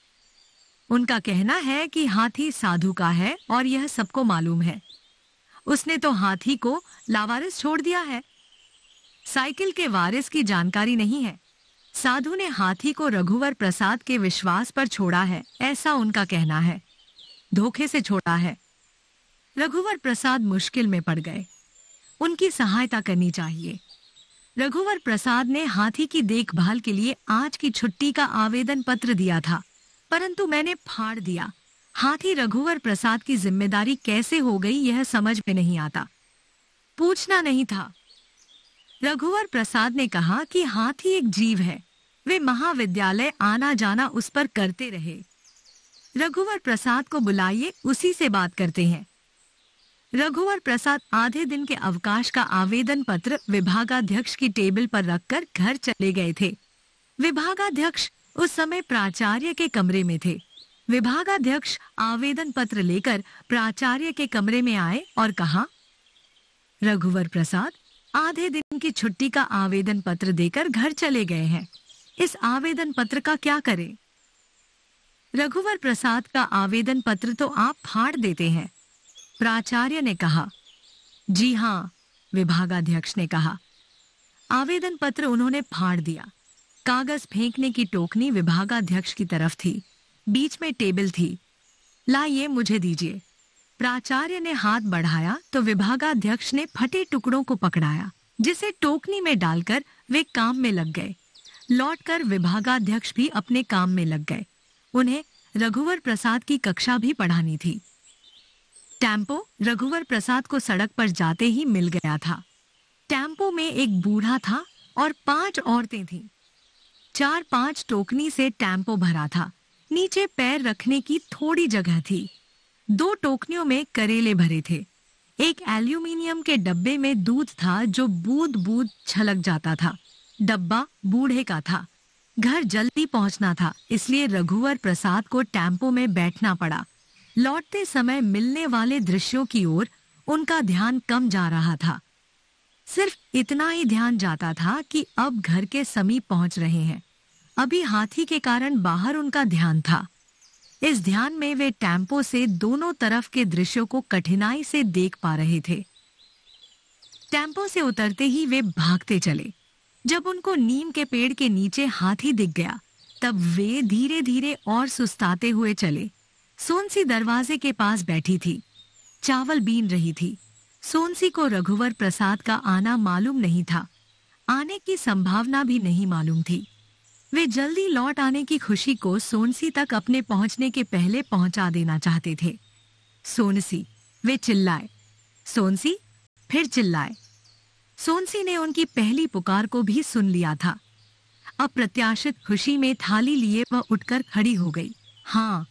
उनका कहना है कि हाथी साधु का है और यह सबको मालूम है। उसने तो हाथी को लावारिस छोड़ दिया है। साइकिल के वारिस की जानकारी नहीं है। साधु ने हाथी को रघुवर प्रसाद के विश्वास पर छोड़ा है, ऐसा उनका कहना है। धोखे से छोड़ा है। रघुवर प्रसाद मुश्किल में पड़ गए। उनकी सहायता करनी चाहिए। रघुवर प्रसाद ने हाथी की देखभाल के लिए आज की छुट्टी का आवेदन पत्र दिया था, परंतु मैंने फाड़ दिया। हाथी रघुवर प्रसाद की जिम्मेदारी कैसे हो गई यह समझ में नहीं आता। पूछना नहीं था। रघुवर प्रसाद ने कहा कि हाथी एक जीव है, वे महाविद्यालय आना जाना उस पर करते रहे। रघुवर प्रसाद को बुलाइए, उसी से बात करते हैं। रघुवर प्रसाद आधे दिन के अवकाश का आवेदन पत्र विभागाध्यक्ष की टेबल पर रखकर घर चले गए थे। विभागाध्यक्ष उस समय प्राचार्य के कमरे में थे। विभागाध्यक्ष आवेदन पत्र लेकर प्राचार्य के कमरे में आए और कहा, रघुवर प्रसाद आधे दिन की छुट्टी का आवेदन पत्र देकर घर चले गए हैं। इस आवेदन पत्र का क्या करें? रघुवर प्रसाद का आवेदन पत्र तो आप फाड़ देते हैं। प्राचार्य ने कहा। जी हाँ, विभागाध्यक्ष ने कहा। आवेदन पत्र उन्होंने फाड़ दिया। कागज फेंकने की टोकनी विभागाध्यक्ष की तरफ थी। बीच में टेबल थी। लाइए, मुझे दीजिए। प्राचार्य ने हाथ बढ़ाया तो विभागाध्यक्ष ने फटे टुकड़ों को पकड़ाया, जिसे टोकनी में डालकर वे काम में लग गए। लौटकर विभागाध्यक्ष भी अपने काम में लग गए। उन्हें रघुवर प्रसाद की कक्षा भी पढ़ानी थी। टेम्पो रघुवर प्रसाद को सड़क पर जाते ही मिल गया था। टेम्पो में एक बूढ़ा था और 5 औरतें थीं। 4-5 टोकनी से टेम्पो भरा था। नीचे पैर रखने की थोड़ी जगह थी। 2 टोकनियों में करेले भरे थे। एक एल्यूमिनियम के डब्बे में दूध था जो बूंद बूंद छलक जाता था। डब्बा बूढ़े का था। घर जल्दी पहुंचना था, इसलिए रघुवर प्रसाद को टेम्पो में बैठना पड़ा। लौटते समय मिलने वाले दृश्यों की ओर उनका ध्यान कम जा रहा था। सिर्फ इतना ही ध्यान जाता था कि अब घर के समीप पहुंच रहे हैं। अभी हाथी के कारण बाहर उनका ध्यान था। इस ध्यान में वे टेम्पो से दोनों तरफ के दृश्यों को कठिनाई से देख पा रहे थे। टेम्पो से उतरते ही वे भागते चले। जब उनको नीम के पेड़ के नीचे हाथी दिख गया, तब वे धीरे धीरे और सुस्ताते हुए चले। सोनसी दरवाजे के पास बैठी थी। चावल बीन रही थी। सोनसी को रघुवर प्रसाद का आना मालूम नहीं था। आने की संभावना भी नहीं मालूम थी। वे जल्दी लौट आने की खुशी को सोनसी तक अपने पहुंचने के पहले पहुंचा देना चाहते थे। सोनसी, वे चिल्लाए। सोनसी, फिर चिल्लाए। सोनसी ने उनकी पहली पुकार को भी सुन लिया था। अप्रत्याशित खुशी में थाली लिए वह उठकर खड़ी हो गई। हाँ,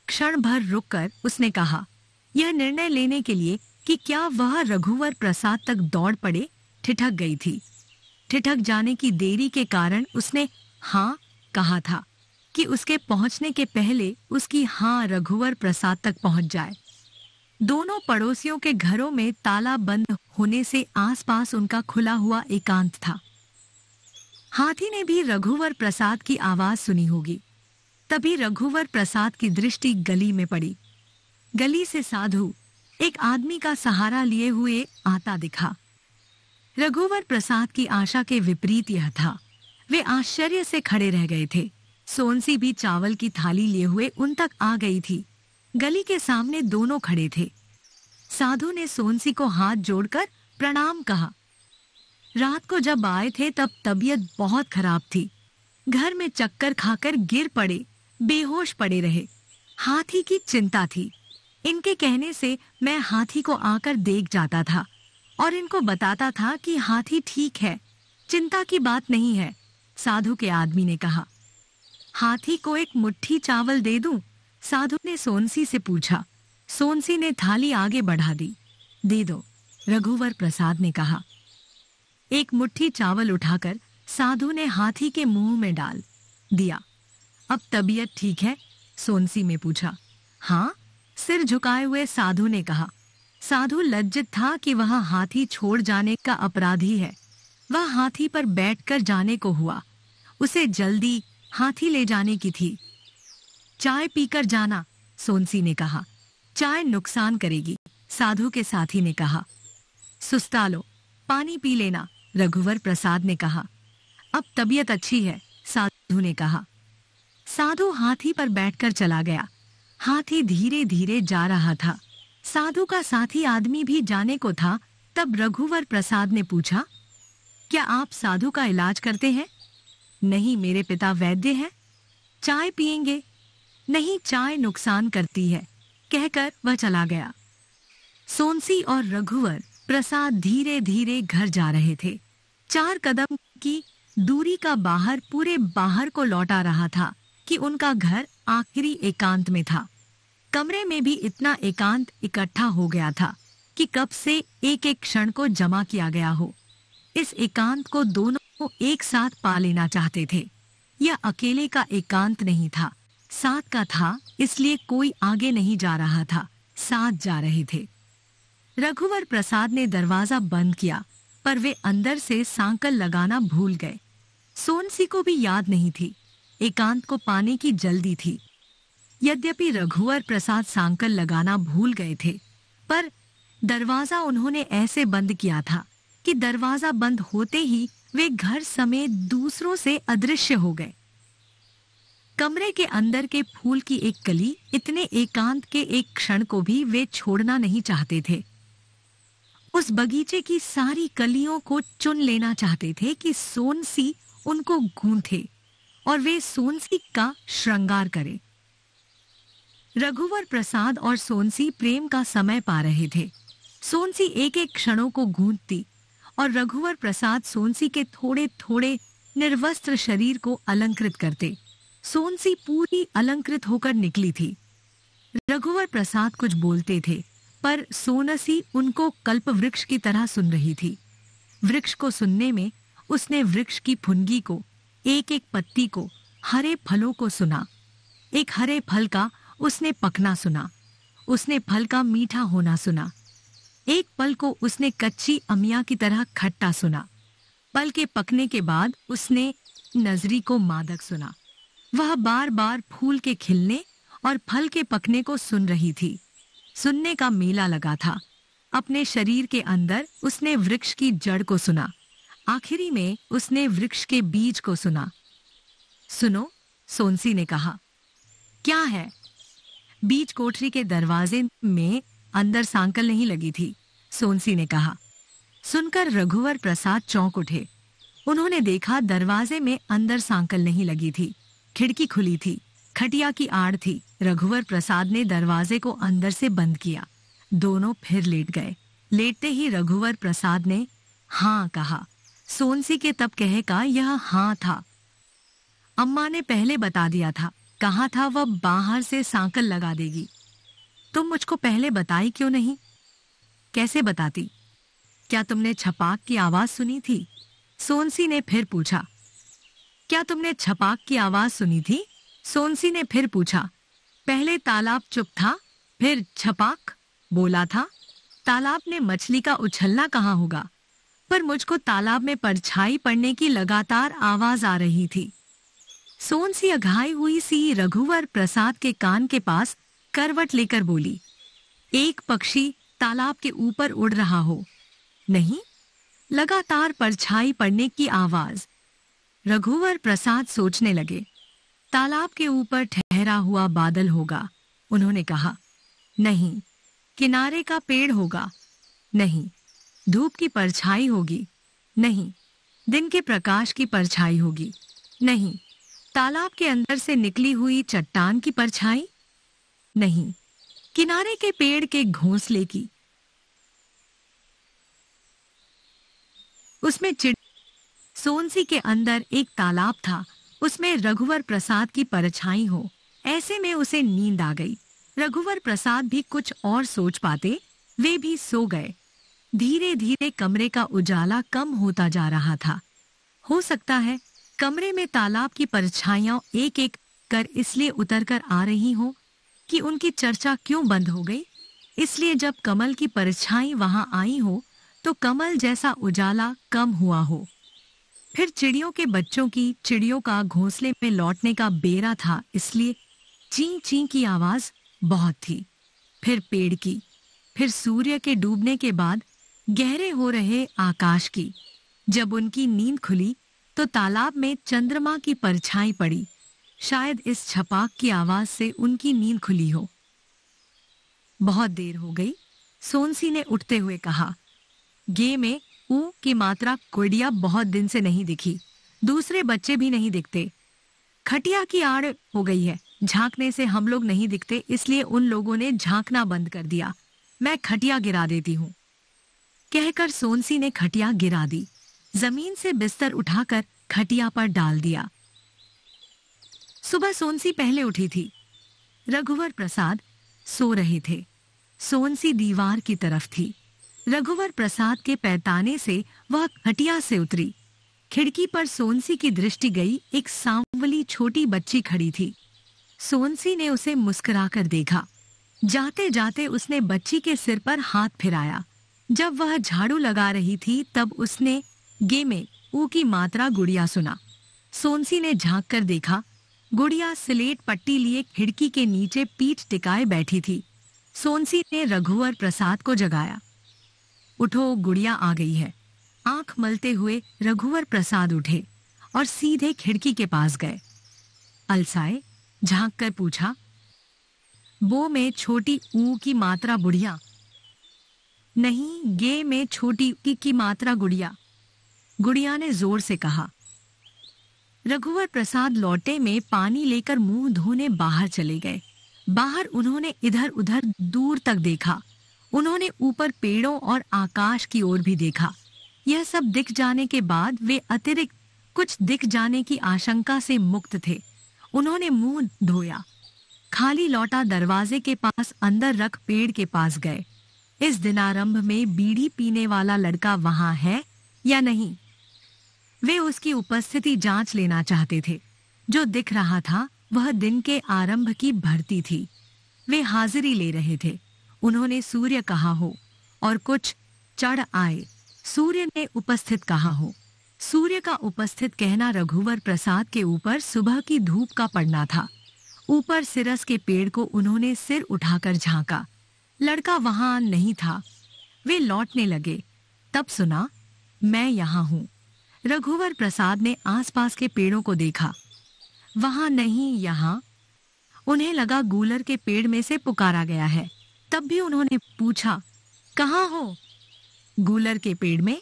क्षण भर रुककर उसने कहा, यह निर्णय लेने के लिए कि क्या वह रघुवर प्रसाद तक दौड़ पड़े, ठिठक गई थी। ठिठक जाने की देरी के कारण उसने हाँ कहा था कि उसके पहुंचने के पहले उसकी हाँ रघुवर प्रसाद तक पहुंच जाए। दोनों पड़ोसियों के घरों में ताला बंद होने से आसपास उनका खुला हुआ एकांत था। हाथी ने भी रघुवर प्रसाद की आवाज सुनी होगी। तभी रघुवर प्रसाद की दृष्टि गली में पड़ी। गली से साधु एक आदमी का सहारा लिए हुए आता दिखा। रघुवर प्रसाद की आशा के विपरीत यह था। वे आश्चर्य से खड़े रह गए थे। सोनसी भी चावल की थाली लिए हुए उन तक आ गई थी। गली के सामने दोनों खड़े थे। साधु ने सोनसी को हाथ जोड़कर प्रणाम कहा। रात को जब आए थे तब तबीयत बहुत खराब थी। घर में चक्कर खाकर गिर पड़े, बेहोश पड़े रहे। हाथी की चिंता थी। इनके कहने से मैं हाथी को आकर देख जाता था और इनको बताता था कि हाथी ठीक है, चिंता की बात नहीं है। साधु के आदमी ने कहा। हाथी को एक मुट्ठी चावल दे दूं? साधु ने सोनसी से पूछा। सोनसी ने थाली आगे बढ़ा दी। दे दो, रघुवर प्रसाद ने कहा। एक मुट्ठी चावल उठाकर साधु ने हाथी के मुंह में डाल दिया। अब तबीयत ठीक है? सोनसी में पूछा। हाँ, सिर झुकाए हुए साधु ने कहा। साधु लज्जित था कि वह हाथी छोड़ जाने का अपराधी है। वह हाथी पर बैठकर जाने को हुआ। उसे जल्दी हाथी ले जाने की थी। चाय पीकर जाना, सोनसी ने कहा। चाय नुकसान करेगी, साधु के साथी ने कहा। सुस्ता लो, पानी पी लेना, रघुवर प्रसाद ने कहा। अब तबीयत अच्छी है, साधु ने कहा। साधु हाथी पर बैठकर चला गया। हाथी धीरे धीरे जा रहा था। साधु का साथी आदमी भी जाने को था। तब रघुवर प्रसाद ने पूछा, क्या आप साधु का इलाज करते हैं? नहीं, मेरे पिता वैद्य हैं। चाय पिएंगे? नहीं, चाय नुकसान करती है, कहकर वह चला गया। सोनसी और रघुवर प्रसाद धीरे धीरे घर जा रहे थे। 4 कदम की दूरी का बाहर पूरे बाहर को लौटा रहा था कि उनका घर आखिरी एकांत में था। कमरे में भी इतना एकांत इकट्ठा हो गया था कि कब से एक एक क्षण को जमा किया गया हो। इस एकांत को दोनों एक साथ पा लेना चाहते थे। यह अकेले का एकांत नहीं था, साथ का था, इसलिए कोई आगे नहीं जा रहा था, साथ जा रहे थे। रघुवर प्रसाद ने दरवाजा बंद किया, पर वे अंदर से सांकल लगाना भूल गए। सोनसी को भी याद नहीं थी, एकांत को पाने की जल्दी थी। यद्यपि रघुवर प्रसाद सांकल लगाना भूल गए थे, पर दरवाजा उन्होंने ऐसे बंद किया था कि दरवाजा बंद होते ही वे घर समेत दूसरों से अदृश्य हो गए। कमरे के अंदर के फूल की एक कली, इतने एकांत के एक क्षण को भी वे छोड़ना नहीं चाहते थे। उस बगीचे की सारी कलियों को चुन लेना चाहते थे कि सोनसी उनको गूंथे और वे सोनसी का श्रृंगार करें। रघुवर प्रसाद और सोनसी प्रेम का समय पा रहे थे। सोनसी एक एक क्षणों को गूंथती और रघुवर प्रसाद सोनसी के थोड़े थोड़े निर्वस्त्र शरीर को अलंकृत करते। सोनसी पूरी अलंकृत होकर निकली थी। रघुवर प्रसाद कुछ बोलते थे, पर सोनसी उनको कल्प वृक्ष की तरह सुन रही थी। वृक्ष को सुनने में उसने वृक्ष की फुनगी को, एक एक पत्ती को, हरे फलों को सुना। एक हरे फल का उसने पकना सुना, उसने फल का मीठा होना सुना। एक पल को उसने कच्ची अमिया की तरह खट्टा सुना। पल के पकने के बाद उसने नजरी को मादक सुना। वह बार बार फूल के खिलने और फल के पकने को सुन रही थी। सुनने का मेला लगा था। अपने शरीर के अंदर उसने वृक्ष की जड़ को सुना। आखिरी में उसने वृक्ष के बीज को सुना। सुनो, सोनसी ने कहा। क्या है? बीज कोठरी के दरवाजे में अंदर सांकल नहीं लगी थी, सोनसी ने कहा। सुनकर रघुवर प्रसाद चौंक उठे। उन्होंने देखा दरवाजे में अंदर सांकल नहीं लगी थी, खिड़की खुली थी, खटिया की आड़ थी। रघुवर प्रसाद ने दरवाजे को अंदर से बंद किया। दोनों फिर लेट गए। लेटते ही रघुवर प्रसाद ने हाँ कहा। सोनसी के तब कहे का यह हाँ था। अम्मा ने पहले बता दिया था, कहा था वह बाहर से सांकल लगा देगी। तुम मुझको पहले बताई क्यों नहीं? कैसे बताती? क्या तुमने छपाक की आवाज सुनी थी? सोनसी ने फिर पूछा। क्या तुमने छपाक की आवाज सुनी थी? सोनसी ने फिर पूछा। पहले तालाब चुप था, फिर छपाक बोला था। तालाब में मछली का उछलना कहाँ होगा, पर मुझको तालाब में परछाई पड़ने की लगातार आवाज आ रही थी। सोनसी अघाई हुई सी रघुवर प्रसाद के कान के पास करवट लेकर बोली, एक पक्षी तालाब के ऊपर उड़ रहा हो। नहीं, लगातार परछाई पड़ने की आवाज। रघुवर प्रसाद सोचने लगे, तालाब के ऊपर ठहरा हुआ बादल होगा। उन्होंने कहा, नहीं। किनारे का पेड़ होगा? नहीं। धूप की परछाई होगी? नहीं। दिन के प्रकाश की परछाई होगी? नहीं। तालाब के अंदर से निकली हुई चट्टान की परछाई? नहीं। किनारे के पेड़ के घोंसले की? उसमें सोनसी के अंदर एक तालाब था, उसमें रघुवर प्रसाद की परछाई हो। ऐसे में उसे नींद आ गई। रघुवर प्रसाद भी कुछ और सोच पाते, वे भी सो गए। धीरे धीरे कमरे का उजाला कम होता जा रहा था। हो सकता है कमरे में तालाब की परछाइयां एक एक कर इसलिए उतरकर आ रही हो कि उनकी चर्चा क्यों बंद हो गई। इसलिए जब कमल की परछाई वहां आई हो तो कमल जैसा उजाला कम हुआ हो। फिर चिड़ियों के बच्चों की चिड़ियों का घोंसले में लौटने का बेरा था, इसलिए ची ची की आवाज बहुत थी। फिर पेड़ की, फिर सूर्य के डूबने के बाद गहरे हो रहे आकाश की। जब उनकी नींद खुली तो तालाब में चंद्रमा की परछाई पड़ी। शायद इस छपाक की आवाज से उनकी नींद खुली हो। बहुत देर हो गई, सोनसी ने उठते हुए कहा। गे में ऊ की मात्रा गुड़िया बहुत दिन से नहीं दिखी। दूसरे बच्चे भी नहीं दिखते। खटिया की आड़ हो गई है। झांकने से हम लोग नहीं दिखते, इसलिए उन लोगों ने झांकना बंद कर दिया। मैं खटिया गिरा देती हूँ। कहकर सोनसी ने खटिया गिरा दी। जमीन से बिस्तर उठाकर खटिया पर डाल दिया। सुबह सोनसी पहले उठी थी। रघुवर प्रसाद सो रहे थे। सोनसी दीवार की तरफ थी। रघुवर प्रसाद के पैताने से वह खटिया से उतरी। खिड़की पर सोनसी की दृष्टि गई। एक सांवली छोटी बच्ची खड़ी थी। सोनसी ने उसे मुस्कुराकर देखा। जाते जाते उसने बच्ची के सिर पर हाथ फिराया। जब वह झाड़ू लगा रही थी तब उसने गे में ऊ की मात्रा गुड़िया सुना। सोनसी ने झांक कर देखा। गुड़िया स्लेट पट्टी लिए खिड़की के नीचे पीठ टिकाए बैठी थी। सोनसी ने रघुवर प्रसाद को जगाया। उठो, गुड़िया आ गई है। आंख मलते हुए रघुवर प्रसाद उठे और सीधे खिड़की के पास गए। अलसाए झांक कर पूछा, बो में छोटी ऊ की मात्रा बुढ़िया? नहीं, गे में छोटी की मात्रा गुड़िया। गुड़िया ने जोर से कहा। रघुवर प्रसाद लौटे में पानी लेकर मुंह धोने बाहर चले गए। बाहर उन्होंने इधर उधर दूर तक देखा। उन्होंने ऊपर पेड़ों और आकाश की ओर भी देखा। यह सब दिख जाने के बाद वे अतिरिक्त कुछ दिख जाने की आशंका से मुक्त थे। उन्होंने मुंह धोया। खाली लौटा दरवाजे के पास अंदर रख पेड़ के पास गए। इस दिनारंभ में बीड़ी पीने वाला लड़का वहां है या नहीं? वे उसकी उपस्थिति जांच लेना चाहते थे। जो दिख रहा था वह दिन के आरंभ की भर्ती थी। वे हाजिरी ले रहे थे। उन्होंने सूर्य कहा हो और कुछ चढ़ आए। सूर्य ने उपस्थित कहा हो। सूर्य का उपस्थित कहना रघुवर प्रसाद के ऊपर सुबह की धूप का पड़ना था। ऊपर सिरस के पेड़ को उन्होंने सिर उठाकर झांका। लड़का वहां नहीं था। वे लौटने लगे। तब सुना, मैं यहाँ हूँ। रघुवर प्रसाद ने आसपास के पेड़ों को देखा। वहां नहीं, यहाँ। उन्हें लगा गूलर के पेड़ में से पुकारा गया है। तब भी उन्होंने पूछा, कहाँ हो? गूलर के पेड़ में।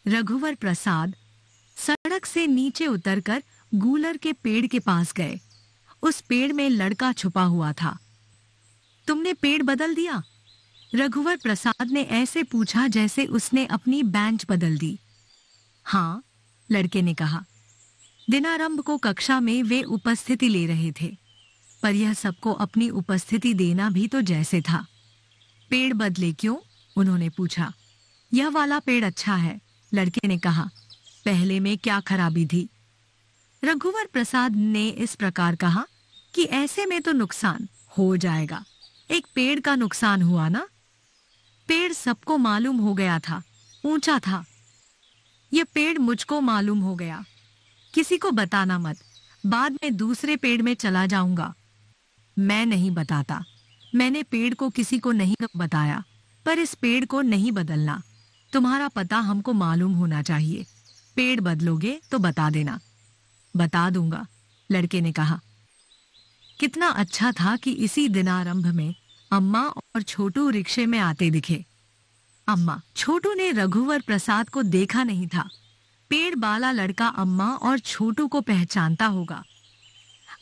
रघुवर प्रसाद सड़क से नीचे उतरकर गूलर के पेड़ के पास गए। उस पेड़ में लड़का छुपा हुआ था। तुमने पेड़ बदल दिया? रघुवर प्रसाद ने ऐसे पूछा जैसे उसने अपनी बेंच बदल दी। हाँ, लड़के ने कहा। दिनारंभ को कक्षा में वे उपस्थिति ले रहे थे, पर यह सबको अपनी उपस्थिति देना भी तो जैसे था। पेड़ बदले क्यों? उन्होंने पूछा। यह वाला पेड़ अच्छा है, लड़के ने कहा। पहले में क्या खराबी थी? रघुवर प्रसाद ने इस प्रकार कहा कि ऐसे में तो नुकसान हो जाएगा। एक पेड़ का नुकसान हुआ ना। पेड़ सबको मालूम हो गया था, ऊंचा था। यह पेड़ मुझको मालूम हो गया। किसी को बताना मत, बाद में दूसरे पेड़ में चला जाऊंगा। मैं नहीं बताता। मैंने पेड़ को किसी को नहीं बताया, पर इस पेड़ को नहीं बदलना। तुम्हारा पता हमको मालूम होना चाहिए। पेड़ बदलोगे तो बता देना। बता दूंगा, लड़के ने कहा। कितना अच्छा था कि इसी दिनारंभ में अम्मा और छोटू रिक्शे में आते दिखे। अम्मा, छोटू ने रघुवर प्रसाद को देखा नहीं था। पेड़ वाला लड़का अम्मा और छोटू को पहचानता होगा।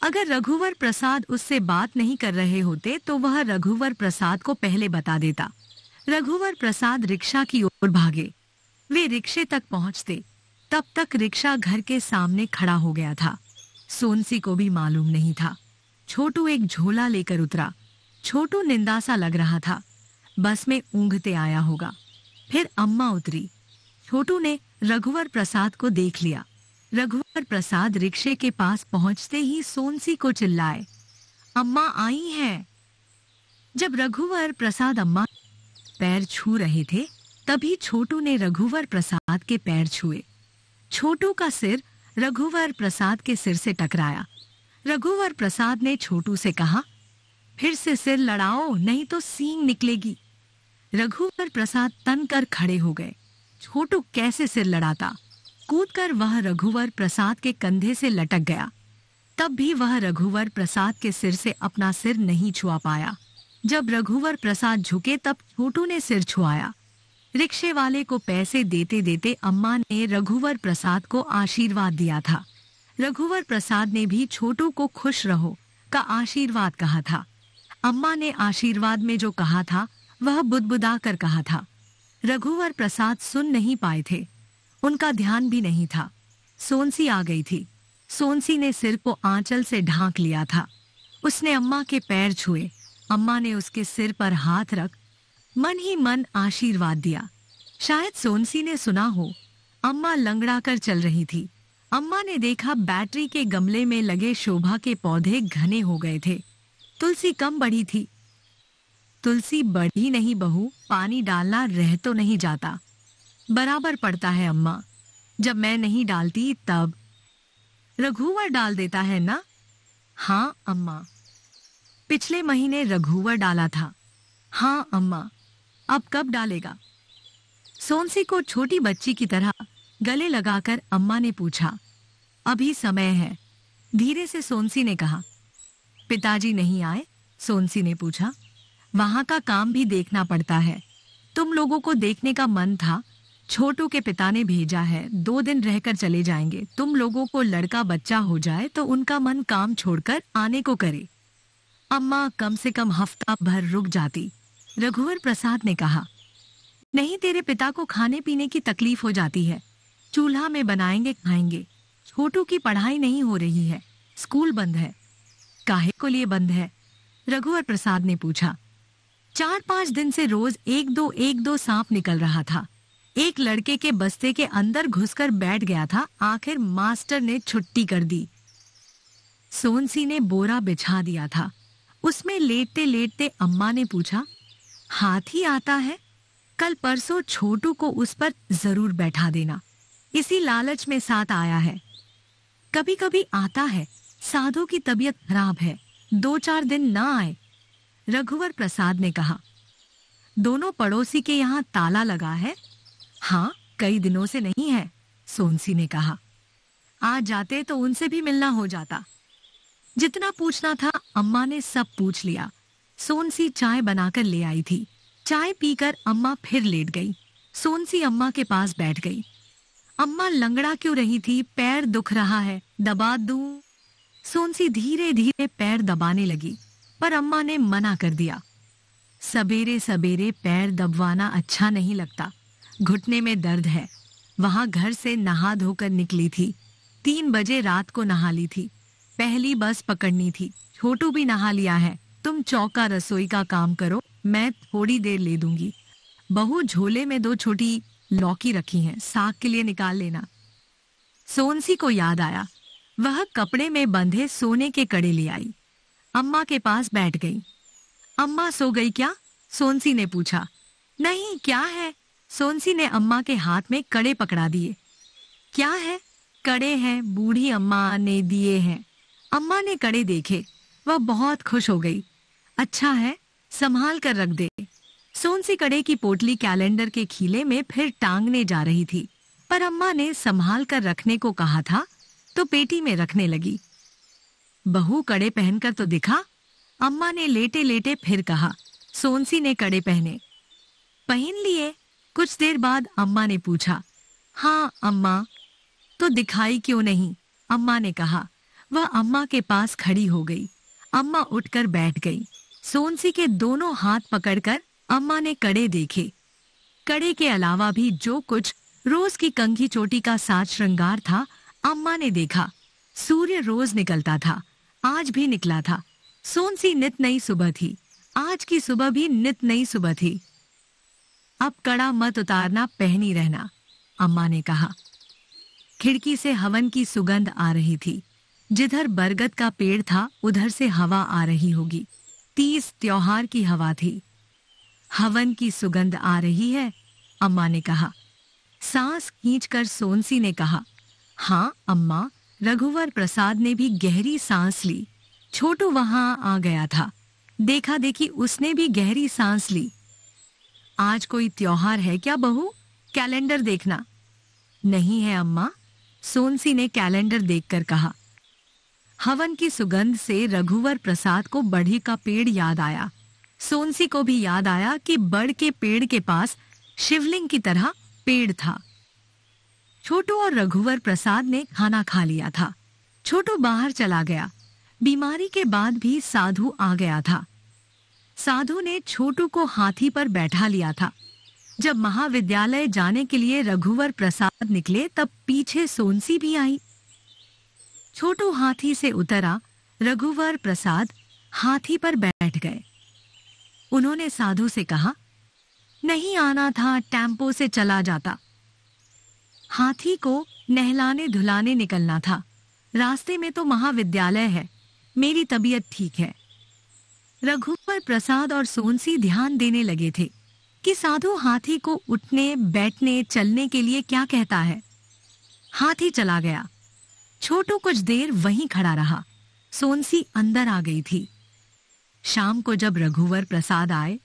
अगर रघुवर प्रसाद उससे बात नहीं कर रहे होते तो वह रघुवर प्रसाद को पहले बता देता। रघुवर प्रसाद रिक्शा की ओर भागे। वे रिक्शे तक पहुंचते, तब तक रिक्शा घर के सामने खड़ा हो गया था। सोनसी को भी मालूम नहीं था। छोटू एक झोला लेकर उतरा। छोटू निंदासा लग रहा था। बस में ऊँघते आया होगा। फिर अम्मा उतरी। छोटू ने रघुवर प्रसाद को देख लिया। रघुवर प्रसाद रिक्शे के पास पहुंचते ही सोनसी को चिल्लाए, अम्मा आई हैं। जब रघुवर प्रसाद अम्मा पैर छू रहे थे, तभी छोटू ने रघुवर प्रसाद के पैर छुए। छोटू का सिर रघुवर प्रसाद के सिर से टकराया। रघुवर प्रसाद ने छोटू से कहा, फिर से सिर लड़ाओ नहीं तो सींग निकलेगी। रघुवर प्रसाद तन कर खड़े हो गए। छोटू कैसे सिर लड़ाता। कूदकर वह रघुवर प्रसाद के कंधे से लटक गया। तब भी वह रघुवर प्रसाद के सिर से अपना सिर नहीं छुआ पाया। जब रघुवर प्रसाद झुके तब छोटू ने सिर छुआया। रिक्शे वाले को पैसे देते देते अम्मा ने रघुवर प्रसाद को आशीर्वाद दिया था। रघुवर प्रसाद ने भी छोटू को खुश रहो का आशीर्वाद कहा था। अम्मा ने आशीर्वाद में जो कहा था वह बुदबुदा कर कहा था। रघुवर प्रसाद सुन नहीं पाए थे, उनका ध्यान भी नहीं था। सोनसी आ गई थी। सोनसी ने सिर को आंचल से ढांक लिया था। उसने अम्मा के पैर छुए। अम्मा ने उसके सिर पर हाथ रख मन ही मन आशीर्वाद दिया। शायद सोनसी ने सुना हो, अम्मा लंगड़ा कर चल रही थी। अम्मा ने देखा बैटरी के गमले में लगे शोभा के पौधे घने हो गए थे। तुलसी कम बढ़ी थी। तुलसी बढ़ी नहीं बहू, पानी डालना रह तो नहीं जाता, बराबर पड़ता है अम्मा। जब मैं नहीं डालती तब रघुवर डाल देता है ना। हाँ अम्मा। पिछले महीने रघुवर डाला था। हाँ अम्मा। अब कब डालेगा। सोनसी को छोटी बच्ची की तरह गले लगाकर अम्मा ने पूछा। अभी समय है, धीरे से सोनसी ने कहा। पिताजी नहीं आए। सोनसी ने पूछा। वहां का काम भी देखना पड़ता है। तुम लोगों को देखने का मन था, छोटू के पिता ने भेजा है, 2 दिन रहकर चले जाएंगे। तुम लोगों को लड़का बच्चा हो जाए तो उनका मन काम छोड़कर आने को करे। अम्मा कम से कम हफ्ता भर रुक जाती। रघुवर प्रसाद ने कहा। नहीं, तेरे पिता को खाने पीने की तकलीफ हो जाती है। चूल्हा में बनाएंगे खाएंगे। छोटू की पढ़ाई नहीं हो रही है, स्कूल बंद है। काहे को लिए बंद है। रघुवर प्रसाद ने पूछा। 4-5 दिन से रोज एक दो सांप निकल रहा था। एक लड़के के बस्ते के अंदर घुसकर बैठ गया था। आखिर मास्टर ने छुट्टी कर दी। सोनसी ने बोरा बिछा दिया था। उसमें लेटते लेटते अम्मा ने पूछा, हाथी आता है? कल परसों छोटू को उस पर जरूर बैठा देना। इसी लालच में साथ आया है। कभी कभी आता है, साधु की तबीयत खराब है, 2-4 दिन ना आए। रघुवर प्रसाद ने कहा। दोनों पड़ोसी के यहाँ ताला लगा है? हाँ, कई दिनों से नहीं है। सोनसी ने कहा। आज जाते तो उनसे भी मिलना हो जाता। जितना पूछना था अम्मा ने सब पूछ लिया। सोनसी चाय बनाकर ले आई थी। चाय पीकर अम्मा फिर लेट गई। सोनसी अम्मा के पास बैठ गई। अम्मा लंगड़ा क्यों रही थी? पैर दुख रहा है, दबा दूं? सोनसी धीरे धीरे पैर दबाने लगी, पर अम्मा ने मना कर दिया। सबेरे सबेरे पैर दबवाना अच्छा नहीं लगता। घुटने में दर्द है। वहां घर से नहा धोकर निकली थी। 3 बजे रात को नहा ली थी। पहली बस पकड़नी थी। छोटू भी नहा लिया है। तुम चौका रसोई का काम करो, मैं थोड़ी देर ले दूंगी। बहू, झोले में 2 छोटी लौकी रखी हैं, साग के लिए निकाल लेना। सोनसी को याद आया। वह कपड़े में बंधे सोने के कड़े ले आई। अम्मा के पास बैठ गई। अम्मा सो गई क्या? सोनसी ने पूछा। नहीं, क्या है? सोनसी ने अम्मा के हाथ में कड़े पकड़ा दिए। क्या है? कड़े हैं, बूढ़ी अम्मा ने दिए हैं। अम्मा ने कड़े देखे, वह बहुत खुश हो गई। अच्छा है, संभाल कर रख दे। सोनसी कड़े की पोटली कैलेंडर के खीले में फिर टांगने जा रही थी, पर अम्मा ने संभाल कर रखने को कहा था तो पेटी में रखने लगी। बहू, कड़े पहनकर तो दिखा। अम्मा ने लेटे लेटे फिर कहा। सोनसी ने कड़े पहने। पहन लिए। कुछ देर बाद अम्मा ने पूछा। हाँ अम्मा। तो दिखाई क्यों नहीं? अम्मा ने कहा। वह अम्मा के पास खड़ी हो गई। अम्मा उठकर बैठ गई। सोनसी के दोनों हाथ पकड़कर अम्मा ने कड़े देखे। कड़े के अलावा भी जो कुछ रोज की कंघी चोटी का साज श्रृंगार था, अम्मा ने देखा। सूर्य रोज निकलता था, आज भी निकला था। सोनसी नित नई सुबह थी। आज की सुबह भी नित नई सुबह थी। अब कड़ा मत उतारना, पहनी रहना, अम्मा ने कहा। खिड़की से हवन की सुगंध आ रही थी। जिधर बरगद का पेड़ था उधर से हवा आ रही होगी। तीज त्योहार की हवा थी। हवन की सुगंध आ रही है, अम्मा ने कहा। सांस खींचकर सोनसी ने कहा, हाँ अम्मा। रघुवर प्रसाद ने भी गहरी सांस ली। छोटू वहां आ गया था। देखा देखी उसने भी गहरी सांस ली। आज कोई त्योहार है क्या बहू? कैलेंडर देखना। नहीं है अम्मा, सोनसी ने कैलेंडर देखकर कहा। हवन की सुगंध से रघुवर प्रसाद को बढ़ी का पेड़ याद आया। सोनसी को भी याद आया कि बड़ के पेड़ के पास शिवलिंग की तरह पेड़ था। छोटू और रघुवर प्रसाद ने खाना खा लिया था। छोटू बाहर चला गया। बीमारी के बाद भी साधु आ गया था। साधु ने छोटू को हाथी पर बैठा लिया था। जब महाविद्यालय जाने के लिए रघुवर प्रसाद निकले तब पीछे सोनसी भी आई। छोटू हाथी से उतरा। रघुवर प्रसाद हाथी पर बैठ गए। उन्होंने साधु से कहा, नहीं आना था, टेम्पो से चला जाता। हाथी को नहलाने धुलाने निकलना था। रास्ते में तो महाविद्यालय है। मेरी तबीयत ठीक है। रघुवर प्रसाद और सोनसी ध्यान देने लगे थे कि साधु हाथी को उठने, बैठने, चलने के लिए क्या कहता है। हाथी चला गया। छोटू कुछ देर वहीं खड़ा रहा। सोनसी अंदर आ गई थी। शाम को जब रघुवर प्रसाद आए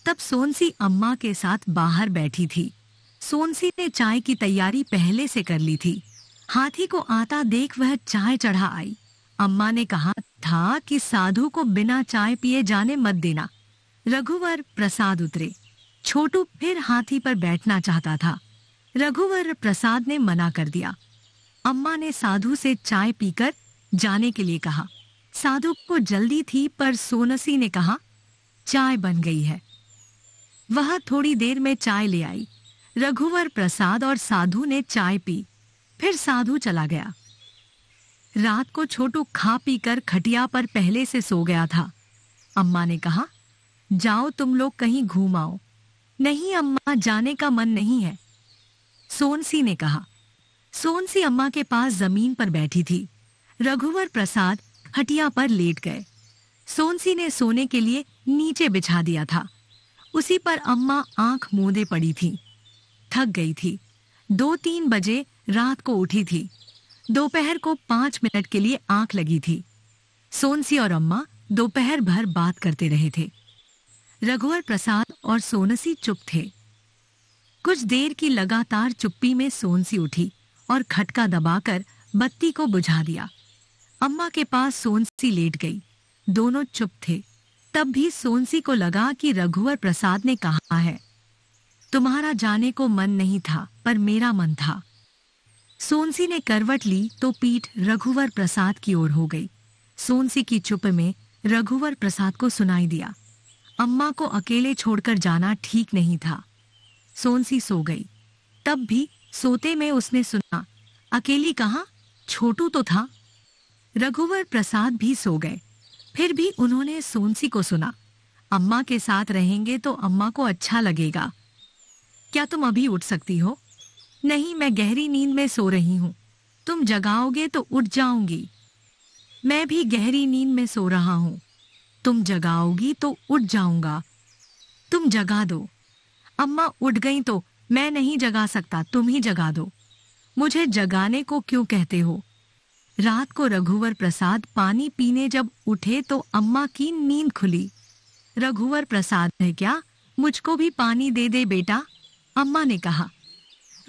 तब सोनसी अम्मा के साथ बाहर बैठी थी। सोनसी ने चाय की तैयारी पहले से कर ली थी। हाथी को आता देख वह चाय चढ़ा आई। अम्मा ने कहा था कि साधु को बिना चाय पिए जाने मत देना। रघुवर प्रसाद उतरे। छोटू फिर हाथी पर बैठना चाहता था। रघुवर प्रसाद ने मना कर दिया। अम्मा ने साधु से चाय पीकर जाने के लिए कहा। साधु को जल्दी थी पर सोनसी ने कहा, चाय बन गई है। वह थोड़ी देर में चाय ले आई। रघुवर प्रसाद और साधु ने चाय पी। फिर साधु चला गया। रात को छोटू खा पीकर खटिया पर पहले से सो गया था। अम्मा ने कहा, जाओ तुम लोग कहीं घूम आओ। नहीं अम्मा, जाने का मन नहीं है, सोनसी ने कहा। सोनसी अम्मा के पास जमीन पर बैठी थी। रघुवर प्रसाद खटिया पर लेट गए। सोनसी ने सोने के लिए नीचे बिछा दिया था। उसी पर अम्मा आंख मूंदे पड़ी थी। थक गई थी। 2-3 बजे रात को उठी थी। दोपहर को 5 मिनट के लिए आंख लगी थी। सोनसी और अम्मा दोपहर भर बात करते रहे थे। रघुवर प्रसाद और सोनसी चुप थे। कुछ देर की लगातार चुप्पी में सोनसी उठी और खटका दबाकर बत्ती को बुझा दिया। अम्मा के पास सोनसी लेट गई। दोनों चुप थे। तब भी सोनसी को लगा कि रघुवर प्रसाद ने कहा है, तुम्हारा जाने को मन नहीं था पर मेरा मन था। सोनसी ने करवट ली तो पीठ रघुवर प्रसाद की ओर हो गई। सोनसी की चुप में रघुवर प्रसाद को सुनाई दिया, अम्मा को अकेले छोड़कर जाना ठीक नहीं था। सोनसी सो गई। तब भी सोते में उसने सुना, अकेली कहाँ, छोटू तो था। रघुवर प्रसाद भी सो गए। फिर भी उन्होंने सोनसी को सुना, अम्मा के साथ रहेंगे तो अम्मा को अच्छा लगेगा। क्या तुम अभी उठ सकती हो? नहीं, मैं गहरी नींद में सो रही हूँ। तुम जगाओगे तो उठ जाऊंगी। मैं भी गहरी नींद में सो रहा हूँ। तुम जगाओगी तो उठ जाऊंगा। तुम जगा दो। अम्मा उठ गई तो मैं नहीं जगा सकता, तुम ही जगा दो। मुझे जगाने को क्यों कहते हो? रात को रघुवर प्रसाद पानी पीने जब उठे तो अम्मा की नींद खुली। रघुवर प्रसाद है क्या? मुझको भी पानी दे दे बेटा, अम्मा ने कहा।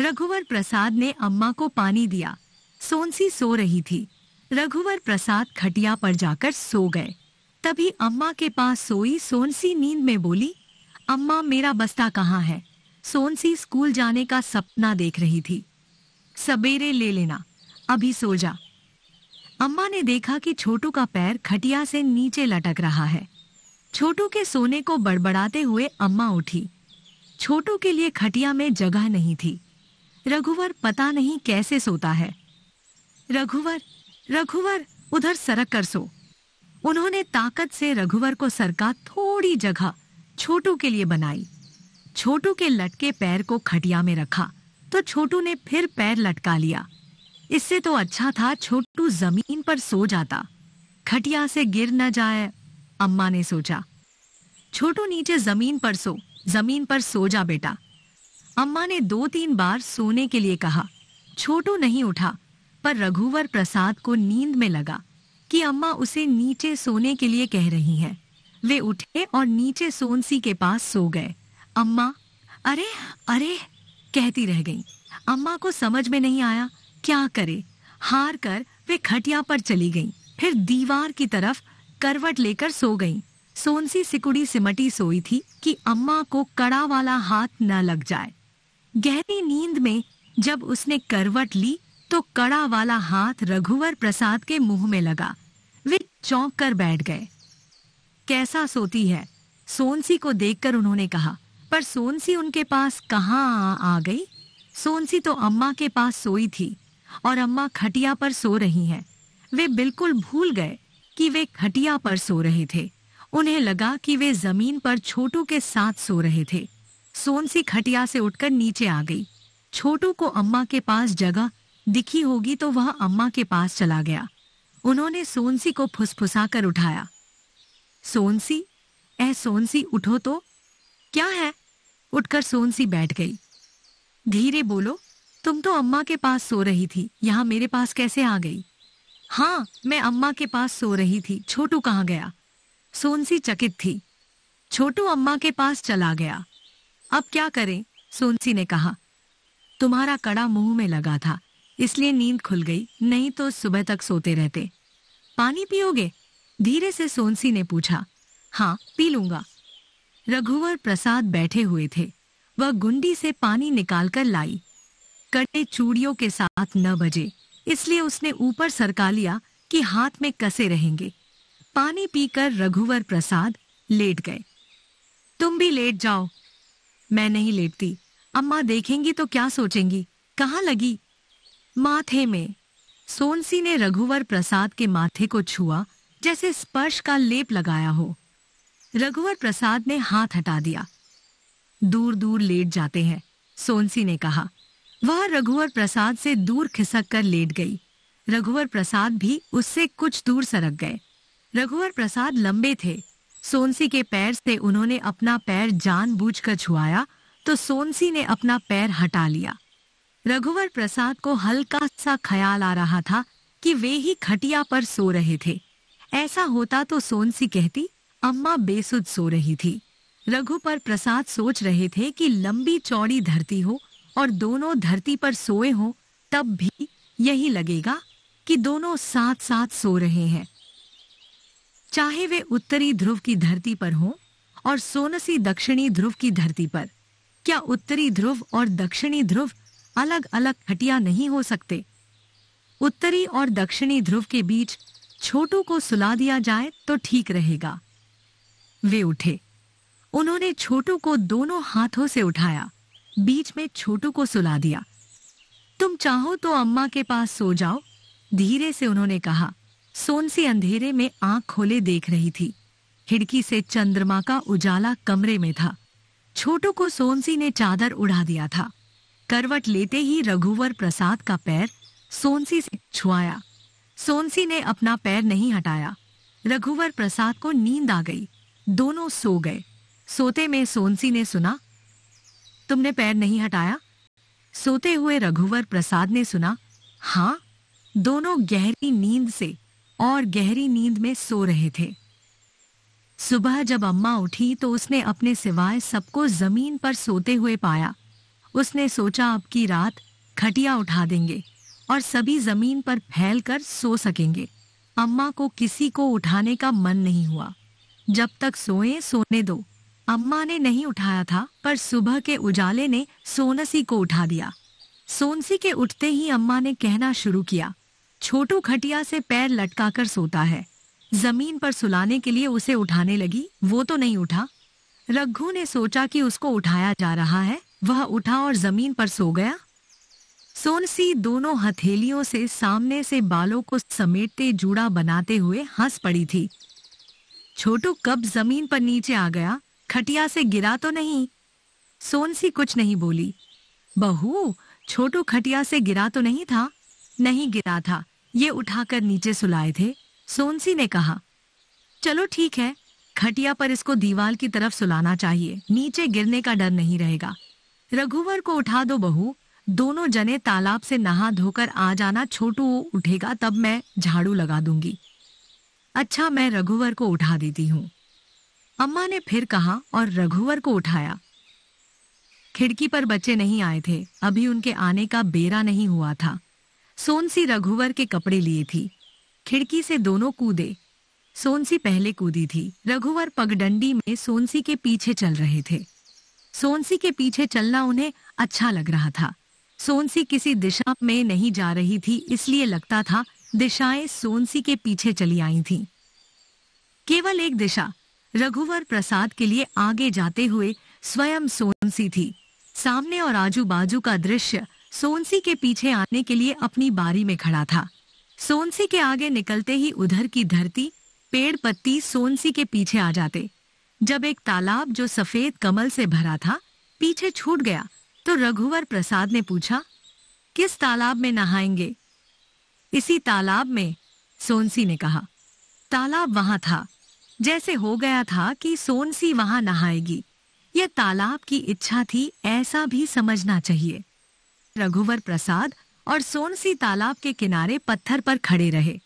रघुवर प्रसाद ने अम्मा को पानी दिया। सोनसी सो रही थी। रघुवर प्रसाद खटिया पर जाकर सो गए। तभी अम्मा के पास सोई सोनसी नींद में बोली, अम्मा मेरा बस्ता कहाँ है? सोनसी स्कूल जाने का सपना देख रही थी। सवेरे ले लेना, अभी सो जा। अम्मा ने देखा कि छोटू का पैर खटिया से नीचे लटक रहा है। छोटू के सोने को बड़बड़ाते हुए अम्मा उठी। छोटू के लिए खटिया में जगह नहीं थी। रघुवर पता नहीं कैसे सोता है। रघुवर, रघुवर, उधर सरक कर सो। उन्होंने ताकत से रघुवर को सरका थोड़ी जगह छोटू के लिए बनाई। छोटू के लटके पैर को खटिया में रखा तो छोटू ने फिर पैर लटका लिया। इससे तो अच्छा था छोटू जमीन पर सो जाता, खटिया से गिर न जाए। अम्मा ने सोचा। छोटू नीचे जमीन पर सो जा बेटा। अम्मा ने 2-3 बार सोने के लिए कहा। छोटू नहीं उठा, पर रघुवर प्रसाद को नींद में लगा कि अम्मा उसे नीचे सोने के लिए कह रही हैं। वे उठे और नीचे सोनसी के पास सो गए। अम्मा, अरे अरे कहती रह गईं। अम्मा को समझ में नहीं आया क्या करे। हार कर वे खटिया पर चली गईं, फिर दीवार की तरफ करवट लेकर सो गईं। सोनसी सिकुड़ी सिमटी सोई थी कि अम्मा को कड़ा वाला हाथ न लग जाए। गहरी नींद में जब उसने करवट ली तो कड़ा वाला हाथ रघुवर प्रसाद के मुंह में लगा। वे चौंक कर बैठ गए। कैसा सोती है? सोनसी को देखकर उन्होंने कहा, पर सोनसी उनके पास कहाँ आ गई? सोनसी तो अम्मा के पास सोई थी और अम्मा खटिया पर सो रही हैं। वे बिल्कुल भूल गए कि वे खटिया पर सो रहे थे। उन्हें लगा कि वे जमीन पर छोटू के साथ सो रहे थे। सोनसी खटिया से उठकर नीचे आ गई। छोटू को अम्मा के पास जगह दिखी होगी तो वह अम्मा के पास चला गया। उन्होंने सोनसी को फुसफुसाकर उठाया। सोनसी, सोनसी उठो तो। क्या है? उठकर सोनसी बैठ गई। धीरे बोलो, तुम तो अम्मा के पास सो रही थी, यहाँ मेरे पास कैसे आ गई? हाँ, मैं अम्मा के पास सो रही थी। छोटू कहाँ गया? सोनसी चकित थी। छोटू अम्मा के पास चला गया। अब क्या करें? सोनसी ने कहा। तुम्हारा कड़ा मुंह में लगा था, इसलिए नींद खुल गई, नहीं तो सुबह तक सोते रहते। पानी पियोगे? धीरे से सोनसी ने पूछा। हाँ, पी लूंगा। रघुवर प्रसाद बैठे हुए थे। वह गुंडी से पानी निकालकर लाई। कड़े चूड़ियों के साथ न बजे, इसलिए उसने ऊपर सरका लिया कि हाथ में कसे रहेंगे। पानी पीकर रघुवर प्रसाद लेट गए। तुम भी लेट जाओ। मैं नहीं लेटती, अम्मा देखेंगी तो क्या सोचेंगी? कहाँ लगी? माथे में। सोनसी ने रघुवर प्रसाद के माथे को छुआ, जैसे स्पर्श का लेप लगाया हो। रघुवर प्रसाद ने हाथ हटा दिया। दूर दूर लेट जाते हैं, सोनसी ने कहा। वह रघुवर प्रसाद से दूर खिसक कर लेट गई। रघुवर प्रसाद भी उससे कुछ दूर सरक गए। रघुवर प्रसाद लंबे थे। सोनसी के पैर से उन्होंने अपना पैर जानबूझकर छुआया तो सोनसी ने अपना पैर हटा लिया। रघुवर प्रसाद को हल्का सा ख्याल आ रहा था कि वे ही खटिया पर सो रहे थे। ऐसा होता तो सोनसी कहती, अम्मा बेसुध सो रही थी। रघुवर प्रसाद सोच रहे थे कि लंबी चौड़ी धरती हो और दोनों धरती पर सोए हों, तब भी यही लगेगा कि दोनों साथ साथ सो रहे हैं। चाहे वे उत्तरी ध्रुव की धरती पर हों और सोनसी दक्षिणी ध्रुव की धरती पर। क्या उत्तरी ध्रुव और दक्षिणी ध्रुव अलग अलग खटिया नहीं हो सकते? उत्तरी और दक्षिणी ध्रुव के बीच छोटू को सुला दिया जाए तो ठीक रहेगा। वे उठे। उन्होंने छोटू को दोनों हाथों से उठाया, बीच में छोटू को सुला दिया। तुम चाहो तो अम्मा के पास सो जाओ, धीरे से उन्होंने कहा। सोनसी अंधेरे में आंख खोले देख रही थी। खिड़की से चंद्रमा का उजाला कमरे में था। छोटू को सोनसी ने चादर उड़ा दिया था। करवट लेते ही रघुवर प्रसाद का पैर सोनसी से छुआया। सोनसी ने अपना पैर नहीं हटाया। रघुवर प्रसाद को नींद आ गई। दोनों सो गए। सोते में सोनसी ने सुना, तुमने पैर नहीं हटाया? सोते हुए रघुवर प्रसाद ने सुना, हाँ। दोनों गहरी नींद से और गहरी नींद में सो रहे थे। सुबह जब अम्मा उठी तो उसने अपने सिवाय सबको जमीन पर सोते हुए पाया। उसने सोचा अब की रात खटिया उठा देंगे और सभी जमीन पर फैलकर सो सकेंगे। अम्मा को किसी को उठाने का मन नहीं हुआ। जब तक सोए सोने दो। अम्मा ने नहीं उठाया था, पर सुबह के उजाले ने सोनसी को उठा दिया। सोनसी के उठते ही अम्मा ने कहना शुरू किया, छोटू खटिया से पैर लटकाकर सोता है। जमीन पर सुलाने के लिए उसे उठाने लगी, वो तो नहीं उठा। रघु ने सोचा कि उसको उठाया जा रहा है, वह उठा और जमीन पर सो गया। सोनसी दोनों हथेलियों से सामने से बालों को समेटते जूड़ा बनाते हुए हंस पड़ी थी। छोटू कब जमीन पर नीचे आ गया? खटिया से गिरा तो नहीं? सोनसी कुछ नहीं बोली। बहू, छोटू खटिया से गिरा तो नहीं था? नहीं गिरा था, ये उठाकर नीचे सुलाए थे। सोनसी ने कहा, चलो ठीक है, खटिया पर इसको दीवार की तरफ सुलाना चाहिए, नीचे गिरने का डर नहीं रहेगा। रघुवर को उठा दो बहू, दोनों जने तालाब से नहा धोकर आ जाना, छोटू उठेगा तब मैं झाड़ू लगा दूंगी। अच्छा, मैं रघुवर को उठा देती हूँ, अम्मा ने फिर कहा और रघुवर को उठाया। खिड़की पर बच्चे नहीं आए थे, अभी उनके आने का बेरा नहीं हुआ था। सोनसी रघुवर के कपड़े लिए थी। खिड़की से दोनों कूदे। सोनसी पहले कूदी थी। रघुवर पगडंडी में सोनसी के पीछे चल रहे थे। सोनसी के पीछे चलना उन्हें अच्छा लग रहा था। सोनसी किसी दिशा में नहीं जा रही थी, इसलिए लगता था दिशाएं सोनसी के पीछे चली आई थीं। केवल एक दिशा रघुवर प्रसाद के लिए आगे जाते हुए स्वयं सोनसी थी। सामने और आजू बाजू का दृश्य सोनसी के पीछे आने के लिए अपनी बारी में खड़ा था। सोनसी के आगे निकलते ही उधर की धरती, पेड़ पत्ती सोनसी के पीछे आ जाते। जब एक तालाब जो सफेद कमल से भरा था पीछे छूट गया तो रघुवर प्रसाद ने पूछा, किस तालाब में नहाएंगे? इसी तालाब में, सोनसी ने कहा। तालाब वहां था। जैसे हो गया था कि सोनसी वहां नहाएगी। यह तालाब की इच्छा थी, ऐसा भी समझना चाहिए। रघुवर प्रसाद और सोनसी तालाब के किनारे पत्थर पर खड़े रहे।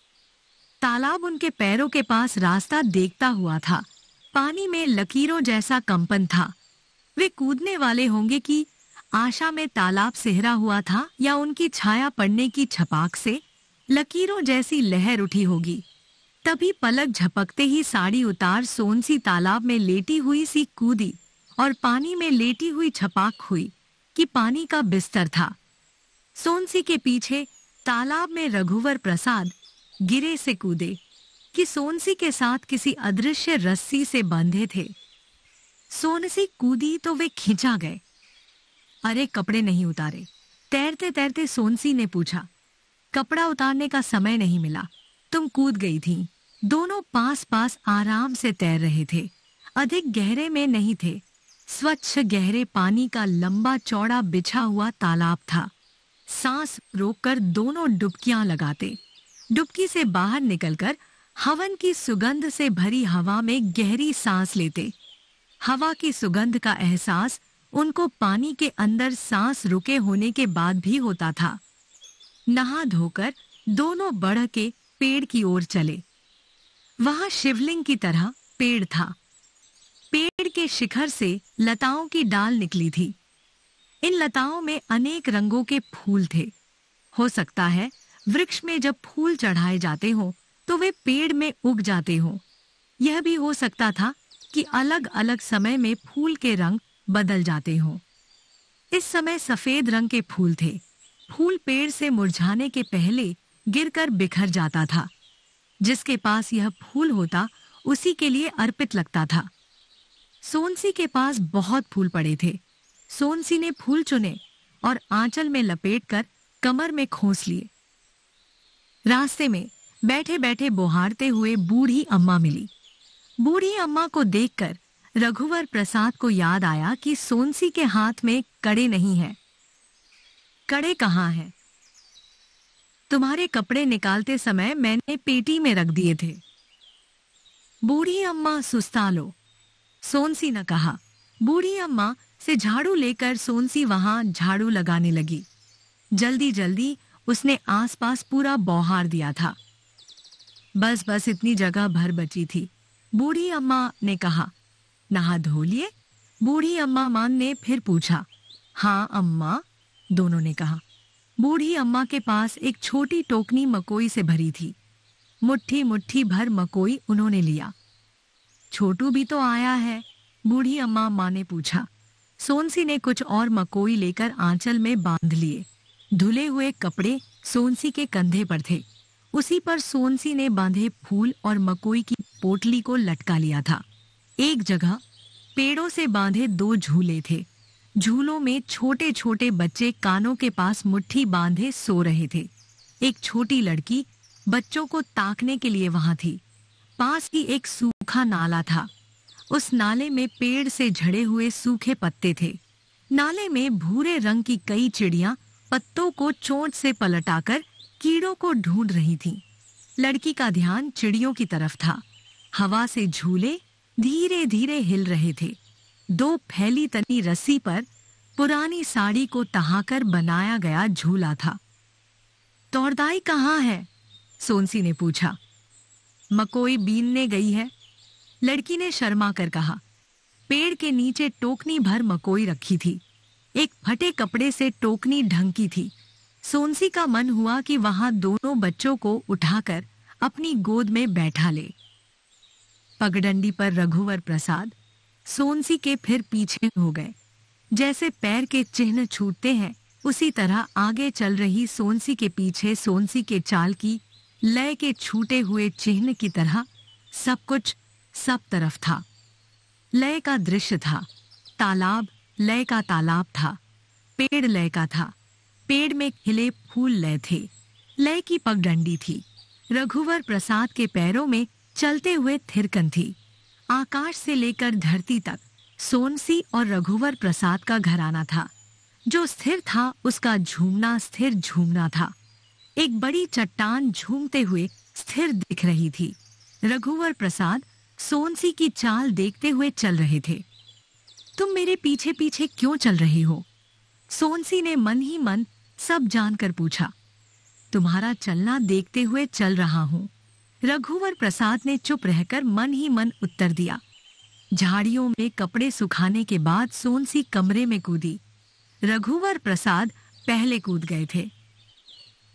तालाब उनके पैरों के पास रास्ता देखता हुआ था। पानी में लकीरों जैसा कंपन था। वे कूदने वाले होंगे कि आशा में तालाब सिहरा हुआ था, या उनकी छाया पड़ने की छपाक से लकीरों जैसी लहर उठी होगी। तभी पलक झपकते ही साड़ी उतार सोनसी तालाब में लेटी हुई सी कूदी और पानी में लेटी हुई छपाक हुई कि पानी का बिस्तर था। सोनसी के पीछे तालाब में रघुवर प्रसाद गिरे से कूदे कि सोनसी के साथ किसी अदृश्य रस्सी से बंधे थे। सोनसी कूदी तो वे खींचा गए। अरे, कपड़े नहीं उतारे? तैरते तैरते सोनसी ने पूछा। कपड़ा उतारने का समय नहीं मिला, तुम कूद गई थी। दोनों पास पास आराम से तैर रहे थे। अधिक गहरे में नहीं थे। स्वच्छ गहरे पानी का लंबा चौड़ा बिछा हुआ तालाब था। सांस रोककर दोनों डुबकियां लगाते। डुबकी से बाहर निकलकर हवन की सुगंध से भरी हवा में गहरी सांस लेते। हवा की सुगंध का एहसास उनको पानी के अंदर सांस रुके होने के बाद भी होता था। नहा धोकर दोनों बढ़ के पेड़ की ओर चले। वहां शिवलिंग की तरह पेड़ था। पेड़ के शिखर से लताओं की डाल निकली थी। इन लताओं में अनेक रंगों के फूल थे। हो सकता है वृक्ष में जब फूल चढ़ाए जाते हों तो वे पेड़ में उग जाते हों। यह भी हो सकता था कि अलग अलग समय में फूल के रंग बदल जाते हों। इस समय सफेद रंग के फूल थे। फूल पेड़ से मुरझाने के पहले गिरकर बिखर जाता था। जिसके पास यह फूल होता उसी के लिए अर्पित लगता था। सोनसी के पास बहुत फूल पड़े थे। सोनसी ने फूल चुने और आंचल में लपेटकर कमर में खोस लिए। रास्ते में बैठे बैठे बोहारते हुए बूढ़ी अम्मा मिली। बूढ़ी अम्मा को देखकर रघुवर प्रसाद को याद आया कि सोनसी के हाथ में कड़े नहीं हैं। कड़े कहाँ हैं? तुम्हारे कपड़े निकालते समय मैंने पेटी में रख दिए थे। बूढ़ी अम्मा सुस्ता लो, सोनसी ने कहा। बूढ़ी अम्मा से झाड़ू लेकर सोनसी वहां झाड़ू लगाने लगी। जल्दी जल्दी उसने आसपास पूरा बौहार दिया था। बस बस इतनी जगह भर बची थी। बूढ़ी अम्मा ने कहा। नहा धो लिए? बूढ़ी अम्मा मान ने फिर पूछा। हाँ अम्मा, दोनों ने कहा। बूढ़ी अम्मा के पास एक छोटी टोकनी मकोई से भरी थी। मुट्ठी मुट्ठी भर मकोई उन्होंने लिया। छोटू भी तो आया है? बूढ़ी अम्मा माँ ने पूछा। सोनसी ने कुछ और मकोई लेकर आंचल में बांध लिए। धुले हुए कपड़े सोनसी के कंधे पर थे। उसी पर सोनसी ने बांधे फूल और मकोई की पोटली को लटका लिया था। एक जगह पेड़ों से बांधे 2 झूले थे। झूलों में छोटे छोटे बच्चे कानों के पास मुट्ठी बांधे सो रहे थे। एक छोटी लड़की बच्चों को ताकने के लिए वहां थी। पास ही एक सूखा नाला था। उस नाले में पेड़ से झड़े हुए सूखे पत्ते थे। नाले में भूरे रंग की कई चिड़ियां पत्तों को चोंच से पलटाकर कीड़ों को ढूंढ रही थीं। लड़की का ध्यान चिड़ियों की तरफ था। हवा से झूले, धीरे धीरे हिल रहे थे। दो फैली तनी रस्सी पर पुरानी साड़ी को तहाकर बनाया गया झूला था। तौरदाई कहाँ है? सोनसी ने पूछा। मकोई बीनने गई है, लड़की ने शर्मा कर कहा। पेड़ के नीचे टोकनी भर मकोई रखी थी। एक फटे कपड़े से टोकनी ढंकी थी। सोनसी का मन हुआ कि वहां दोनों बच्चों को उठाकर अपनी गोद में बैठा ले। पगडंडी पर रघुवर प्रसाद सोनसी के फिर पीछे हो गए। जैसे पैर के चिन्ह छूटते हैं, उसी तरह आगे चल रही सोनसी के पीछे सोनसी के चाल की लय के छूटे हुए चिन्ह की तरह सब कुछ सब तरफ था। लय का दृश्य था। तालाब लय का तालाब था। पेड़ लय का था। पेड़ में खिले फूल लय थे। लय की पगडंडी थी। रघुवर प्रसाद के पैरों में चलते हुए थिरकन थी। आकाश से लेकर धरती तक सोनसी और रघुवर प्रसाद का घराना था। जो स्थिर था उसका झूमना स्थिर झूमना था। एक बड़ी चट्टान झूमते हुए स्थिर दिख रही थी। रघुवर प्रसाद सोनसी की चाल देखते हुए चल रहे थे। तुम मेरे पीछे पीछे क्यों चल रही हो? सोनसी ने मन ही मन सब जानकर पूछा। तुम्हारा चलना देखते हुए चल रहा हूं, रघुवर प्रसाद ने चुप रहकर मन ही मन उत्तर दिया। झाड़ियों में कपड़े सुखाने के बाद सोनसी कमरे में कूदी। रघुवर प्रसाद पहले कूद गए थे।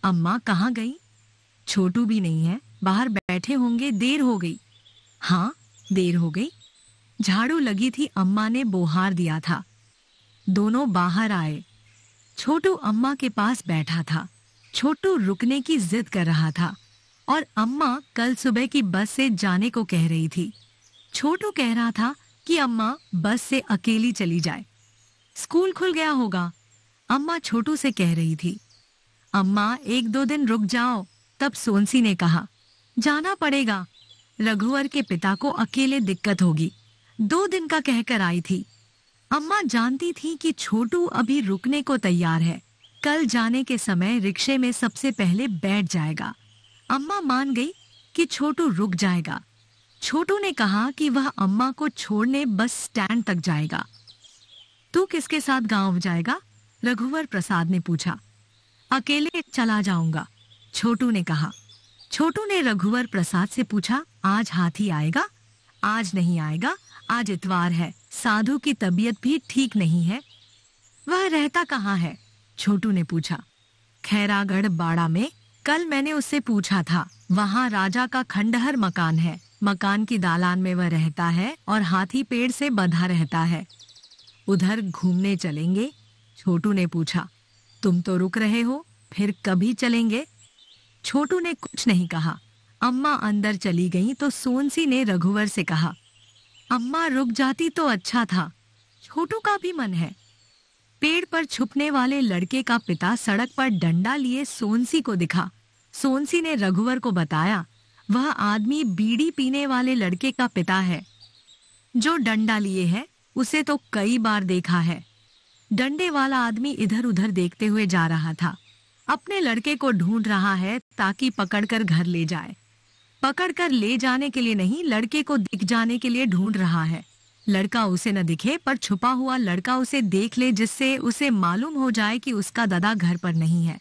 अम्मा कहाँ गई? छोटू भी नहीं है, बाहर बैठे होंगे, देर हो गई। हाँ, देर हो गई। झाड़ू लगी थी, अम्मा ने बोहार दिया था। दोनों बाहर आए। छोटू अम्मा के पास बैठा था। छोटू रुकने की जिद कर रहा था और अम्मा कल सुबह की बस से जाने को कह रही थी। छोटू कह रहा था कि अम्मा बस से अकेली चली जाए। स्कूल खुल गया होगा, अम्मा छोटू से कह रही थी। अम्मा 1-2 दिन रुक जाओ। तब सोनसी ने कहा, जाना पड़ेगा, रघुवर के पिता को अकेले दिक्कत होगी। 2 दिन का कहकर आई थी। अम्मा जानती थी कि छोटू अभी रुकने को तैयार है। कल जाने के समय रिक्शे में सबसे पहले बैठ जाएगा। अम्मा मान गई कि छोटू रुक जाएगा। छोटू ने कहा कि वह अम्मा को छोड़ने बस स्टैंड तक जाएगा। तू किसके साथ गांव जाएगा? रघुवर प्रसाद ने पूछा। अकेले चला जाऊंगा, छोटू ने कहा। छोटू ने रघुवर प्रसाद से पूछा, आज हाथी आएगा? आज नहीं आएगा, आज इतवार है, साधु की तबीयत भी ठीक नहीं है। वह रहता कहाँ है? छोटू ने पूछा। खैरागढ़ बाड़ा में। कल मैंने उससे पूछा था। वहाँ राजा का खंडहर मकान है। मकान की दालान में वह रहता है और हाथी पेड़ से बंधा रहता है। उधर घूमने चलेंगे? छोटू ने पूछा। तुम तो रुक रहे हो, फिर कभी चलेंगे? छोटू ने कुछ नहीं कहा। अम्मा अंदर चली गईं तो सोनसी ने रघुवर से कहा, अम्मा रुक जाती तो अच्छा था, छोटू का भी मन है। पेड़ पर छुपने वाले लड़के का पिता सड़क पर डंडा लिए सोनसी को दिखा। सोनसी ने रघुवर को बताया, वह आदमी बीड़ी पीने वाले लड़के का पिता है। जो डंडा लिए है उसे तो कई बार देखा है। डंडे वाला आदमी इधर उधर देखते हुए जा रहा था। अपने लड़के को ढूंढ रहा है ताकि पकड़कर घर ले जाए। पकड़कर ले जाने के लिए नहीं, लड़के को दिख जाने के लिए ढूंढ रहा है। लड़का उसे न दिखे पर छुपा हुआ लड़का उसे देख ले, जिससे उसे मालूम हो जाए कि उसका दादा घर पर नहीं है।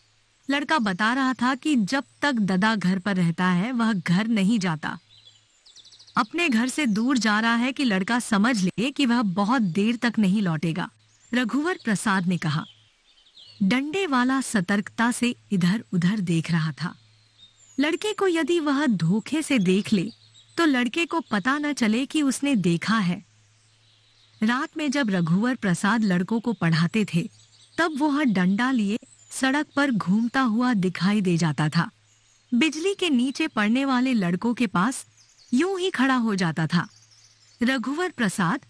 लड़का बता रहा था कि जब तक दादा घर पर रहता है वह घर नहीं जाता। अपने घर से दूर जा रहा है कि लड़का समझ ले कि वह बहुत देर तक नहीं लौटेगा। रघुवर प्रसाद ने कहा। डंडे वाला सतर्कता से इधर उधर देख रहा था। लड़के को यदि वह धोखे से देख ले तो लड़के को पता न चले कि उसने देखा है। रात में जब रघुवर प्रसाद लड़कों को पढ़ाते थे तब वह डंडा लिए सड़क पर घूमता हुआ दिखाई दे जाता था। बिजली के नीचे पड़ने वाले लड़कों के पास यूं ही खड़ा हो जाता था। रघुवर प्रसाद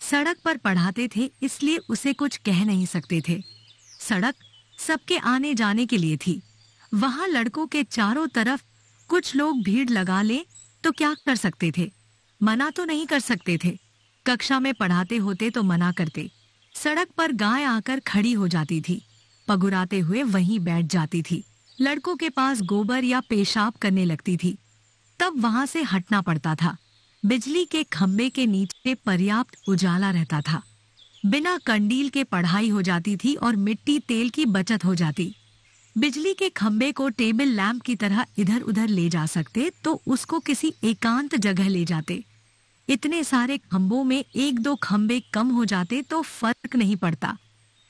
सड़क पर पढ़ाते थे, इसलिए उसे कुछ कह नहीं सकते थे। सड़क सबके आने जाने के लिए थी। वहां लड़कों के चारों तरफ कुछ लोग भीड़ लगा ले तो क्या कर सकते थे? मना तो नहीं कर सकते थे। कक्षा में पढ़ाते होते तो मना करते। सड़क पर गाय आकर खड़ी हो जाती थी, पगुराते हुए वहीं बैठ जाती थी। लड़कों के पास गोबर या पेशाब करने लगती थी, तब वहां से हटना पड़ता था। बिजली के खंभे के नीचे पर्याप्त उजाला रहता था। बिना कंडील के पढ़ाई हो जाती थी और मिट्टी तेल की बचत हो जाती। बिजली के खंभे को टेबल लैंप की तरह इधर उधर ले जा सकते तो उसको किसी एकांत जगह ले जाते। इतने सारे खंभों में एक दो खंभे कम हो जाते तो फर्क नहीं पड़ता।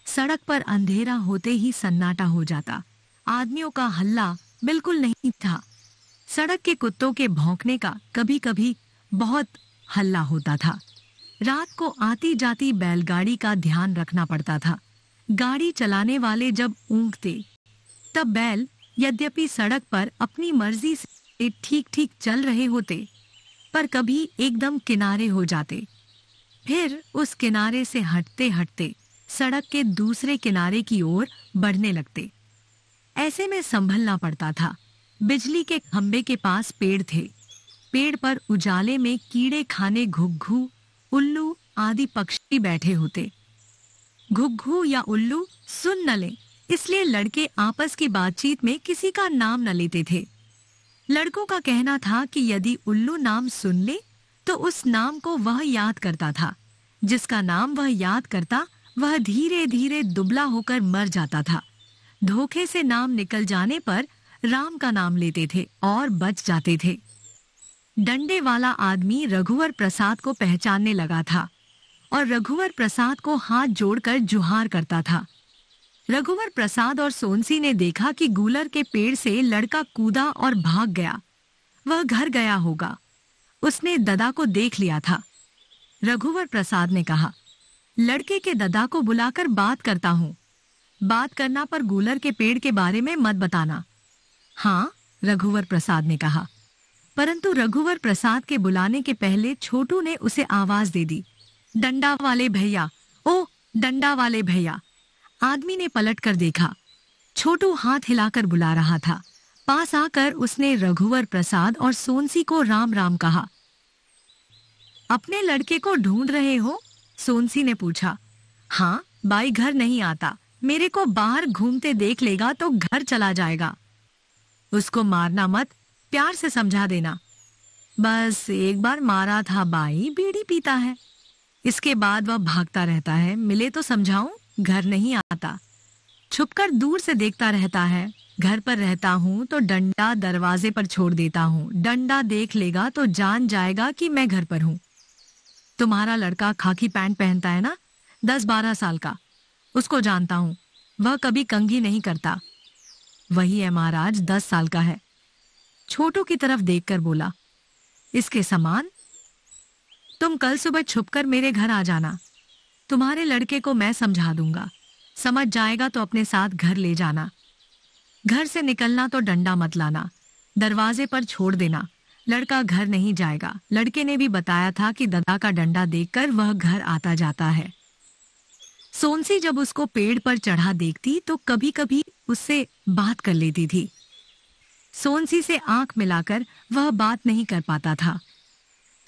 सड़क पर अंधेरा होते ही सन्नाटा हो जाता। आदमियों का हल्ला बिल्कुल नहीं था। सड़क के कुत्तों के भौंकने का कभी कभी बहुत हल्ला होता था। रात को आती जाती बैलगाड़ी का ध्यान रखना पड़ता था। गाड़ी चलाने वाले जब ऊँघते तब बैल यद्यपि सड़क पर अपनी मर्जी से ठीक ठीक चल रहे होते, पर कभी एकदम किनारे हो जाते, फिर उस किनारे से हटते हटते सड़क के दूसरे किनारे की ओर बढ़ने लगते। ऐसे में संभलना पड़ता था। बिजली के खंभे के पास पेड़ थे। पेड़ पर उजाले में कीड़े खाने घुग्घू, उल्लू आदि पक्षी बैठे होते। घुग्घू या उल्लू सुन न ले, इसलिए लड़के आपस की बातचीत में किसी का नाम न लेते थे। लड़कों का कहना था कि यदि उल्लू नाम सुन ले तो उस नाम को वह याद करता था। जिसका नाम वह याद करता वह धीरे धीरे दुबला होकर मर जाता था। धोखे से नाम निकल जाने पर राम का नाम लेते थे और बच जाते थे। डंडे वाला आदमी रघुवर प्रसाद को पहचानने लगा था और रघुवर प्रसाद को हाथ जोड़कर जुहार करता था। रघुवर प्रसाद और सोनसी ने देखा कि गूलर के पेड़ से लड़का कूदा और भाग गया। वह घर गया होगा। उसने ददा को देख लिया था। रघुवर प्रसाद ने कहा, लड़के के ददा को बुलाकर बात करता हूँ। बात करना पर गूलर के पेड़ के बारे में मत बताना। हाँ, रघुवर प्रसाद ने कहा। परंतु रघुवर प्रसाद के बुलाने के पहले छोटू ने उसे आवाज दे दी, डंडा वाले भैया, ओ डंडा वाले भैया। आदमी ने पलटकर देखा। छोटू हाथ हिलाकर बुला रहा था। पास आकर उसने रघुवर प्रसाद और सोनसी को राम राम कहा। अपने लड़के को ढूंढ रहे हो? सोनसी ने पूछा। हाँ, बाई घर नहीं आता। मेरे को बाहर घूमते देख लेगा तो घर चला जाएगा। उसको मारना मत, प्यार से समझा देना। बस एक बार मारा था बाई, बीड़ी पीता है। इसके बाद वह भागता रहता है। मिले तो समझाऊं, घर नहीं आता। छुपकर दूर से देखता रहता है। घर पर रहता हूँ तो डंडा दरवाजे पर छोड़ देता हूँ। डंडा देख लेगा तो जान जाएगा कि मैं घर पर हूँ। तुम्हारा लड़का खाकी पैंट पहनता है ना, 10-12 साल का, उसको जानता हूँ। वह कभी कंघी नहीं करता। वही है महाराज, 10 साल का है। छोटू की तरफ देखकर बोला, इसके समान? तुम कल सुबह छुपकर मेरे घर आ जाना। तुम्हारे लड़के को मैं समझा दूंगा। समझ जाएगा तो अपने साथ घर ले जाना। घर से निकलना तो डंडा मत लाना। दरवाजे पर छोड़ देना। लड़का घर नहीं जाएगा। लड़के ने भी बताया था कि ददा का डंडा देखकर वह घर आता जाता है। सोनसी जब उसको पेड़ पर चढ़ा देखती तो कभी कभी उससे बात कर लेती थी। सोनसी से आंख मिलाकर वह बात नहीं कर पाता था।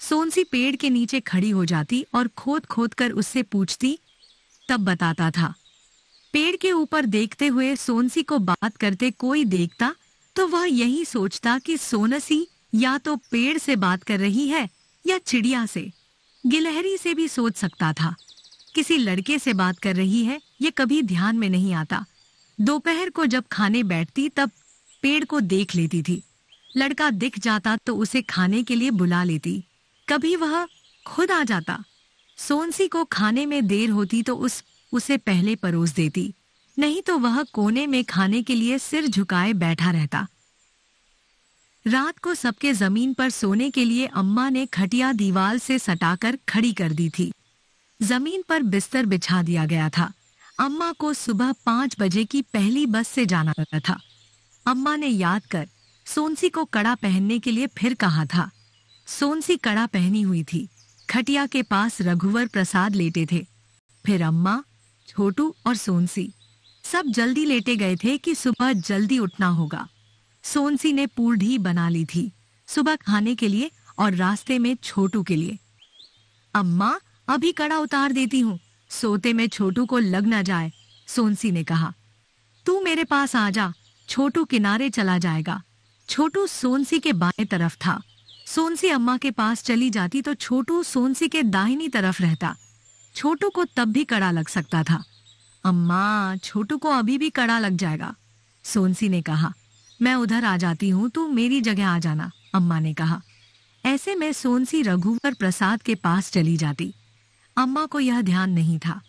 सोनसी पेड़ के नीचे खड़ी हो जाती और खोद खोद कर उससे पूछती, तब बताता था। पेड़ के ऊपर देखते हुए सोनसी को बात करते कोई देखता तो वह यही सोचता कि सोनसी या तो पेड़ से बात कर रही है या चिड़िया से। गिलहरी से भी सोच सकता था। किसी लड़के से बात कर रही है ये कभी ध्यान में नहीं आता। दोपहर को जब खाने बैठती तब पेड़ को देख लेती थी। लड़का दिख जाता तो उसे खाने के लिए बुला लेती। कभी वह खुद आ जाता। सोनसी को खाने में देर होती तो उसे पहले परोस देती, नहीं तो वह कोने में खाने के लिए सिर झुकाए बैठा रहता। रात को सबके जमीन पर सोने के लिए अम्मा ने खटिया दीवार से सटाकर खड़ी कर दी थी। जमीन पर बिस्तर बिछा दिया गया था। अम्मा को सुबह 5 बजे की पहली बस से जाना था। अम्मा ने याद कर सोनसी को कड़ा पहनने के लिए फिर कहा था। सोनसी कड़ा पहनी हुई थी। खटिया के पास रघुवर प्रसाद लेटे थे। फिर अम्मा, छोटू और सोनसी सब जल्दी लेटे गए थे कि सुबह जल्दी उठना होगा। सोनसी ने पूड़ी बना ली थी, सुबह खाने के लिए और रास्ते में छोटू के लिए। अम्मा, अभी कड़ा उतार देती हूँ, सोते में छोटू को लग न जाए, सोनसी ने कहा। तू मेरे पास आ जा, छोटू किनारे चला जाएगा। छोटू सोनसी के बाएं तरफ था। सोनसी अम्मा के पास चली जाती तो छोटू सोनसी के दाहिनी तरफ रहता। छोटू को तब भी कड़ा लग सकता था। अम्मा, छोटू को अभी भी कड़ा लग जाएगा, सोनसी ने कहा। मैं उधर आ जाती हूँ, तू मेरी जगह आ जाना, अम्मा ने कहा। ऐसे में सोनसी रघुवर प्रसाद के पास चली जाती। अम्मा को यह ध्यान नहीं था।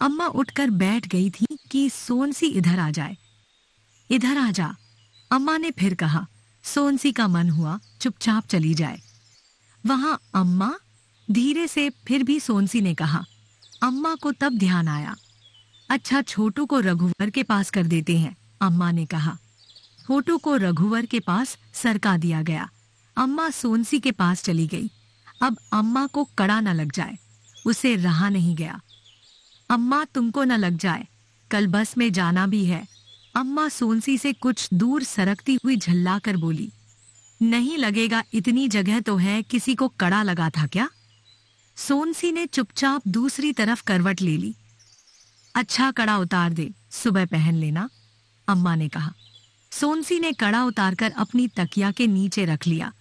अम्मा उठकर बैठ गई थी कि सोनसी इधर आ जाए। इधर आ जा, अम्मा ने फिर कहा। सोनसी का मन हुआ चुपचाप चली जाए। वहां अम्मा, धीरे से फिर भी सोनसी ने कहा। अम्मा को तब ध्यान आया। अच्छा, छोटू को रघुवर के पास कर देते हैं, अम्मा ने कहा। छोटू को रघुवर के पास सरका दिया गया। अम्मा सोनसी के पास चली गई। अब अम्मा को कड़ा न लग जाए, उसे रहा नहीं गया। अम्मा, तुमको न लग जाए, कल बस में जाना भी है, अम्मा सोनसी से कुछ दूर सरकती हुई झल्लाकर बोली। नहीं लगेगा, इतनी जगह तो है, किसी को कड़ा लगा था क्या? सोनसी ने चुपचाप दूसरी तरफ करवट ले ली। अच्छा, कड़ा उतार दे, सुबह पहन लेना, अम्मा ने कहा। सोनसी ने कड़ा उतारकर अपनी तकिया के नीचे रख लिया।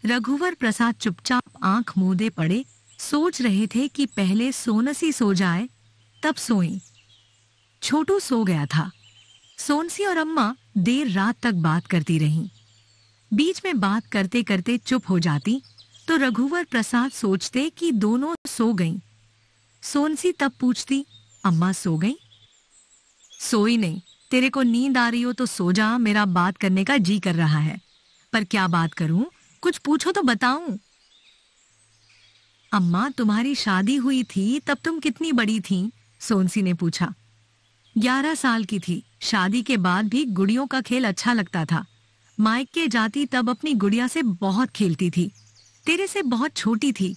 रघुवर प्रसाद चुपचाप आंख मूंदे पड़े, सोच रहे थे कि पहले सोनसी सो जाए तब सोई। छोटू सो गया था। सोनसी और अम्मा देर रात तक बात करती रहीं। बीच में बात करते करते चुप हो जाती तो रघुवर प्रसाद सोचते कि दोनों सो गईं। सोनसी तब पूछती, अम्मा सो गईं? सोई नहीं, तेरे को नींद आ रही हो तो सो जा, मेरा बात करने का जी कर रहा है। पर क्या बात करूं, कुछ पूछो तो बताऊं। अम्मा, तुम्हारी शादी हुई थी तब तुम कितनी बड़ी थीं? सोनसी ने पूछा। 11 साल की थी। शादी के बाद भी गुड़ियों का खेल अच्छा लगता था। मायके जाती तब अपनी गुड़िया से बहुत खेलती थी। तेरे से बहुत छोटी थी,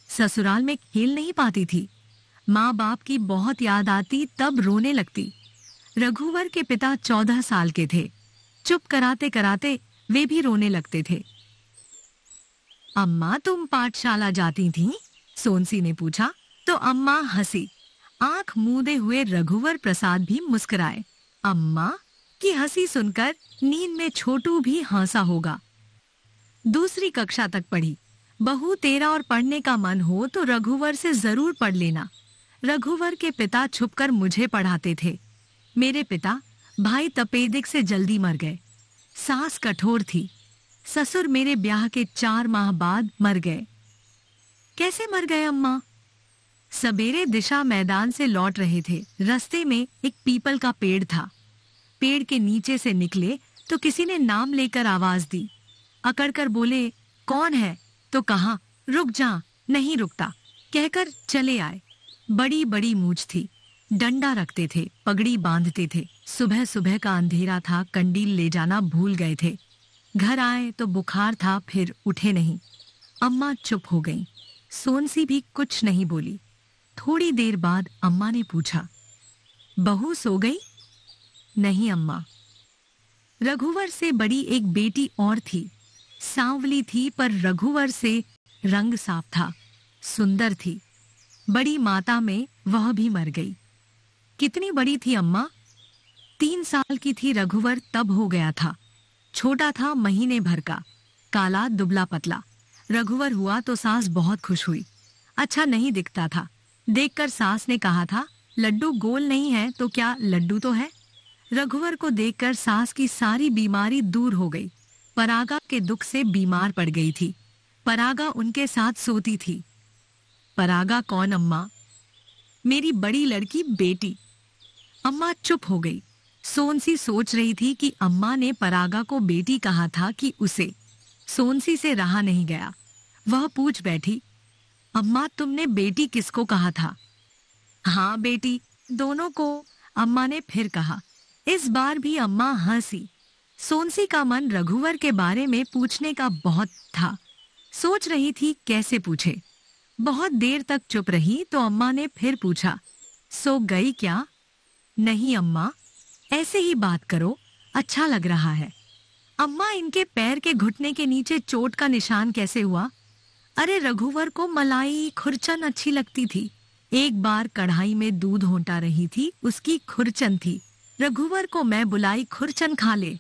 ससुराल में खेल नहीं पाती थी। माँ बाप की बहुत याद आती तब रोने लगती। रघुवर के पिता 14 साल के थे। चुप कराते कराते वे भी रोने लगते थे। अम्मा, तुम पाठशाला जाती थीं? सोनसी ने पूछा तो अम्मा हंसी। आंख मूंदे हुए रघुवर प्रसाद भी मुस्कुराए। अम्मा की हंसी सुनकर नींद में छोटू भी हंसा होगा। दूसरी कक्षा तक पढ़ी। बहू, तेरा और पढ़ने का मन हो तो रघुवर से जरूर पढ़ लेना। रघुवर के पिता छुपकर मुझे पढ़ाते थे। मेरे पिता भाई तपेदिक से जल्दी मर गए। सास कठोर थी। ससुर मेरे ब्याह के 4 माह बाद मर गए। कैसे मर गए अम्मा? सवेरे दिशा मैदान से लौट रहे थे। रास्ते में एक पीपल का पेड़ था। पेड़ के नीचे से निकले तो किसी ने नाम लेकर आवाज दी। अकड़कर बोले, कौन है? तो कहा, रुक जा। नहीं रुकता, कहकर चले आए। बड़ी बड़ी मूंछ थी। डंडा रखते थे, पगड़ी बांधते थे। सुबह सुबह का अंधेरा था, कंडील ले जाना भूल गए थे। घर आए तो बुखार था, फिर उठे नहीं। अम्मा चुप हो गईं। सोनसी भी कुछ नहीं बोली। थोड़ी देर बाद अम्मा ने पूछा, बहू सो गई? नहीं अम्मा। रघुवर से बड़ी एक बेटी और थी। सांवली थी पर रघुवर से रंग साफ था। सुंदर थी। बड़ी माता में वह भी मर गई। कितनी बड़ी थी अम्मा? 3 साल की थी रघुवर तब हो गया था। छोटा था, महीने भर का, काला दुबला पतला। रघुवर हुआ तो सास बहुत खुश हुई। अच्छा नहीं दिखता था। देखकर सास ने कहा था, लड्डू गोल नहीं है तो क्या लड्डू तो है। रघुवर को देखकर सास की सारी बीमारी दूर हो गई। परागा के दुख से बीमार पड़ गई थी। परागा उनके साथ सोती थी। परागा कौन अम्मा? मेरी बड़ी लड़की बेटी। अम्मा चुप हो गई। सोनसी सोच रही थी कि अम्मा ने परागा को बेटी कहा था कि उसे। सोनसी से रहा नहीं गया। वह पूछ बैठी, अम्मा तुमने बेटी किसको कहा था? हाँ बेटी, दोनों को, अम्मा ने फिर कहा। इस बार भी अम्मा हंसी। सोनसी का मन रघुवर के बारे में पूछने का बहुत था। सोच रही थी कैसे पूछे। बहुत देर तक चुप रही तो अम्मा ने फिर पूछा, सो गई क्या? नहीं अम्मा, ऐसे ही बात करो, अच्छा लग रहा है। अम्मा, इनके पैर के घुटने के नीचे चोट का निशान कैसे हुआ? अरे रघुवर को मलाई खुरचन अच्छी लगती थी। एक बार कढ़ाई में दूध होंटा रही थी, उसकी खुरचन थी। रघुवर को मैं बुलाई खुरचन खा ले।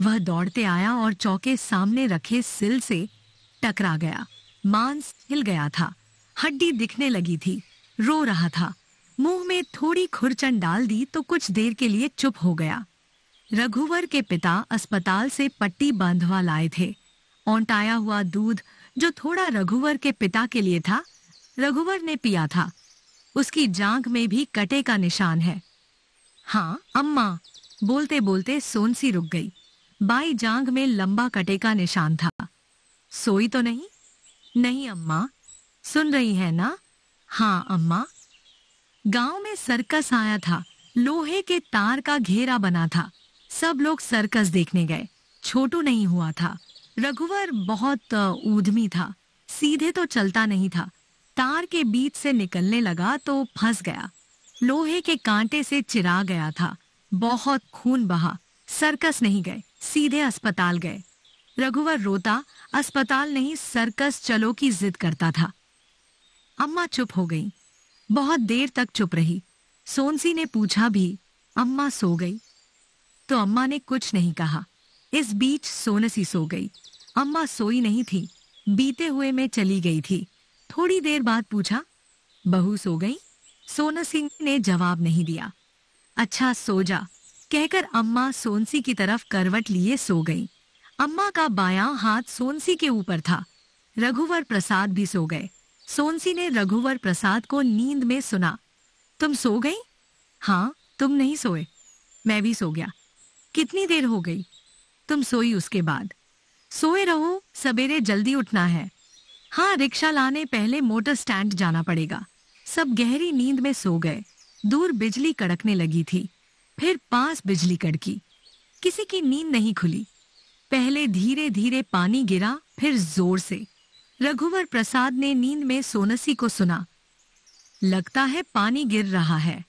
वह दौड़ते आया और चौके सामने रखे सिल से टकरा गया। मांस हिल गया था, हड्डी दिखने लगी थी। रो रहा था। मुंह में थोड़ी खुरचन डाल दी तो कुछ देर के लिए चुप हो गया। रघुवर के पिता अस्पताल से पट्टी बांधवा लाए थे। औंटाया हुआ दूध जो थोड़ा रघुवर के पिता के लिए था, रघुवर ने पिया था। उसकी जांघ में भी कटे का निशान है। हाँ अम्मा, बोलते बोलते सोनसी रुक गई। बाई जांघ में लंबा कटे का निशान था। सोई तो नहीं? नहीं अम्मा। सुन रही है ना? हाँ अम्मा। गांव में सर्कस आया था। लोहे के तार का घेरा बना था। सब लोग सर्कस देखने गए। छोटू नहीं हुआ था। रघुवर बहुत ऊधमी था। सीधे तो चलता नहीं था। तार के बीच से निकलने लगा तो फंस गया। लोहे के कांटे से चिरा गया था। बहुत खून बहा। सर्कस नहीं गए, सीधे अस्पताल गए। रघुवर रोता अस्पताल नहीं सर्कस चलो की जिद करता था। अम्मा चुप हो गई। बहुत देर तक चुप रही। सोनसी ने पूछा भी, अम्मा सो गई? तो अम्मा ने कुछ नहीं कहा। इस बीच सोनसी सो गई। अम्मा सोई नहीं थी, बीते हुए में चली गई थी। थोड़ी देर बाद पूछा, बहू सो गई? सोनसी ने जवाब नहीं दिया। अच्छा सो जा, कहकर अम्मा सोनसी की तरफ करवट लिए सो गई। अम्मा का बायां हाथ सोनसी के ऊपर था। रघुवर प्रसाद भी सो गए। सोनसी ने रघुवर प्रसाद को नींद में सुना, तुम सो गई? हाँ, तुम नहीं सोए? मैं भी सो गया। कितनी देर हो गई? तुम सोई उसके बाद। सोए रहो, सवेरे जल्दी उठना है। हाँ, रिक्शा लाने पहले मोटर स्टैंड जाना पड़ेगा। सब गहरी नींद में सो गए। दूर बिजली कड़कने लगी थी, फिर पास बिजली कड़की। किसी की नींद नहीं खुली। पहले धीरे धीरे पानी गिरा, फिर जोर से। रघुवर प्रसाद ने नींद में सोनसी को सुना, लगता है पानी गिर रहा है।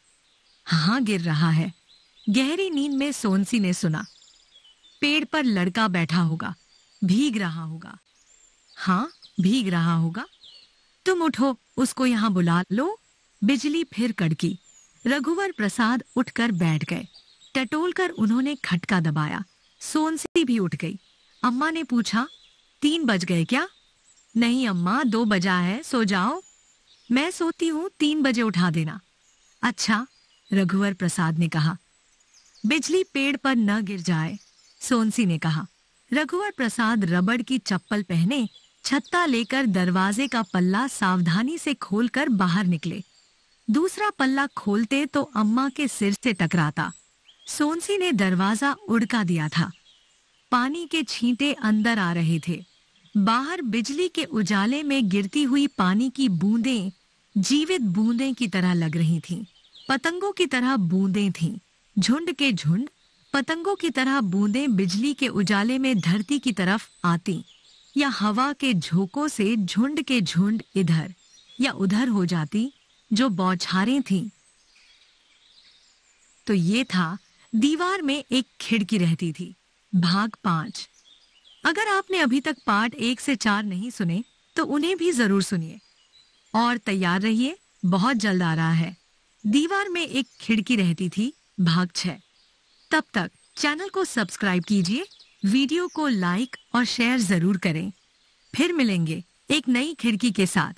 हाँ गिर रहा है। गहरी नींद में सोनसी ने सुना, पेड़ पर लड़का बैठा होगा, भीग रहा होगा। हाँ भीग रहा होगा। तुम उठो, उसको यहाँ बुला लो। बिजली फिर कड़की। रघुवर प्रसाद उठकर बैठ गए। टटोलकर उन्होंने खटका दबाया। सोनसी भी उठ गई। अम्मा ने पूछा, 3 बज गए क्या? नहीं अम्मा, 2 बजा है, सो जाओ। मैं सोती हूँ, 3 बजे उठा देना। अच्छा, रघुवर प्रसाद ने कहा। बिजली पेड़ पर न गिर जाए, सोनसी ने कहा। रघुवर प्रसाद रबड़ की चप्पल पहने छत्ता लेकर दरवाजे का पल्ला सावधानी से खोलकर बाहर निकले। दूसरा पल्ला खोलते तो अम्मा के सिर से टकराता। सोनसी ने दरवाजा उड़का दिया था। पानी के छींटे अंदर आ रहे थे। बाहर बिजली के उजाले में गिरती हुई पानी की बूंदें जीवित बूंदें की तरह लग रही थीं। पतंगों की तरह बूंदें थीं। झुंड के झुंड पतंगों की तरह बूंदें बिजली के उजाले में धरती की तरफ आती, या हवा के झोंकों से झुंड के झुंड इधर या उधर हो जाती, जो बौछारें थीं। तो ये था, दीवार में एक खिड़की रहती थी। भाग 5। अगर आपने अभी तक पार्ट 1 से 4 नहीं सुने तो उन्हें भी जरूर सुनिए। और तैयार रहिए, बहुत जल्द आ रहा है। दीवार में एक खिड़की रहती थी, भाग 6। तब तक चैनल को सब्सक्राइब कीजिए, वीडियो को लाइक और शेयर जरूर करें। फिर मिलेंगे एक नई खिड़की के साथ।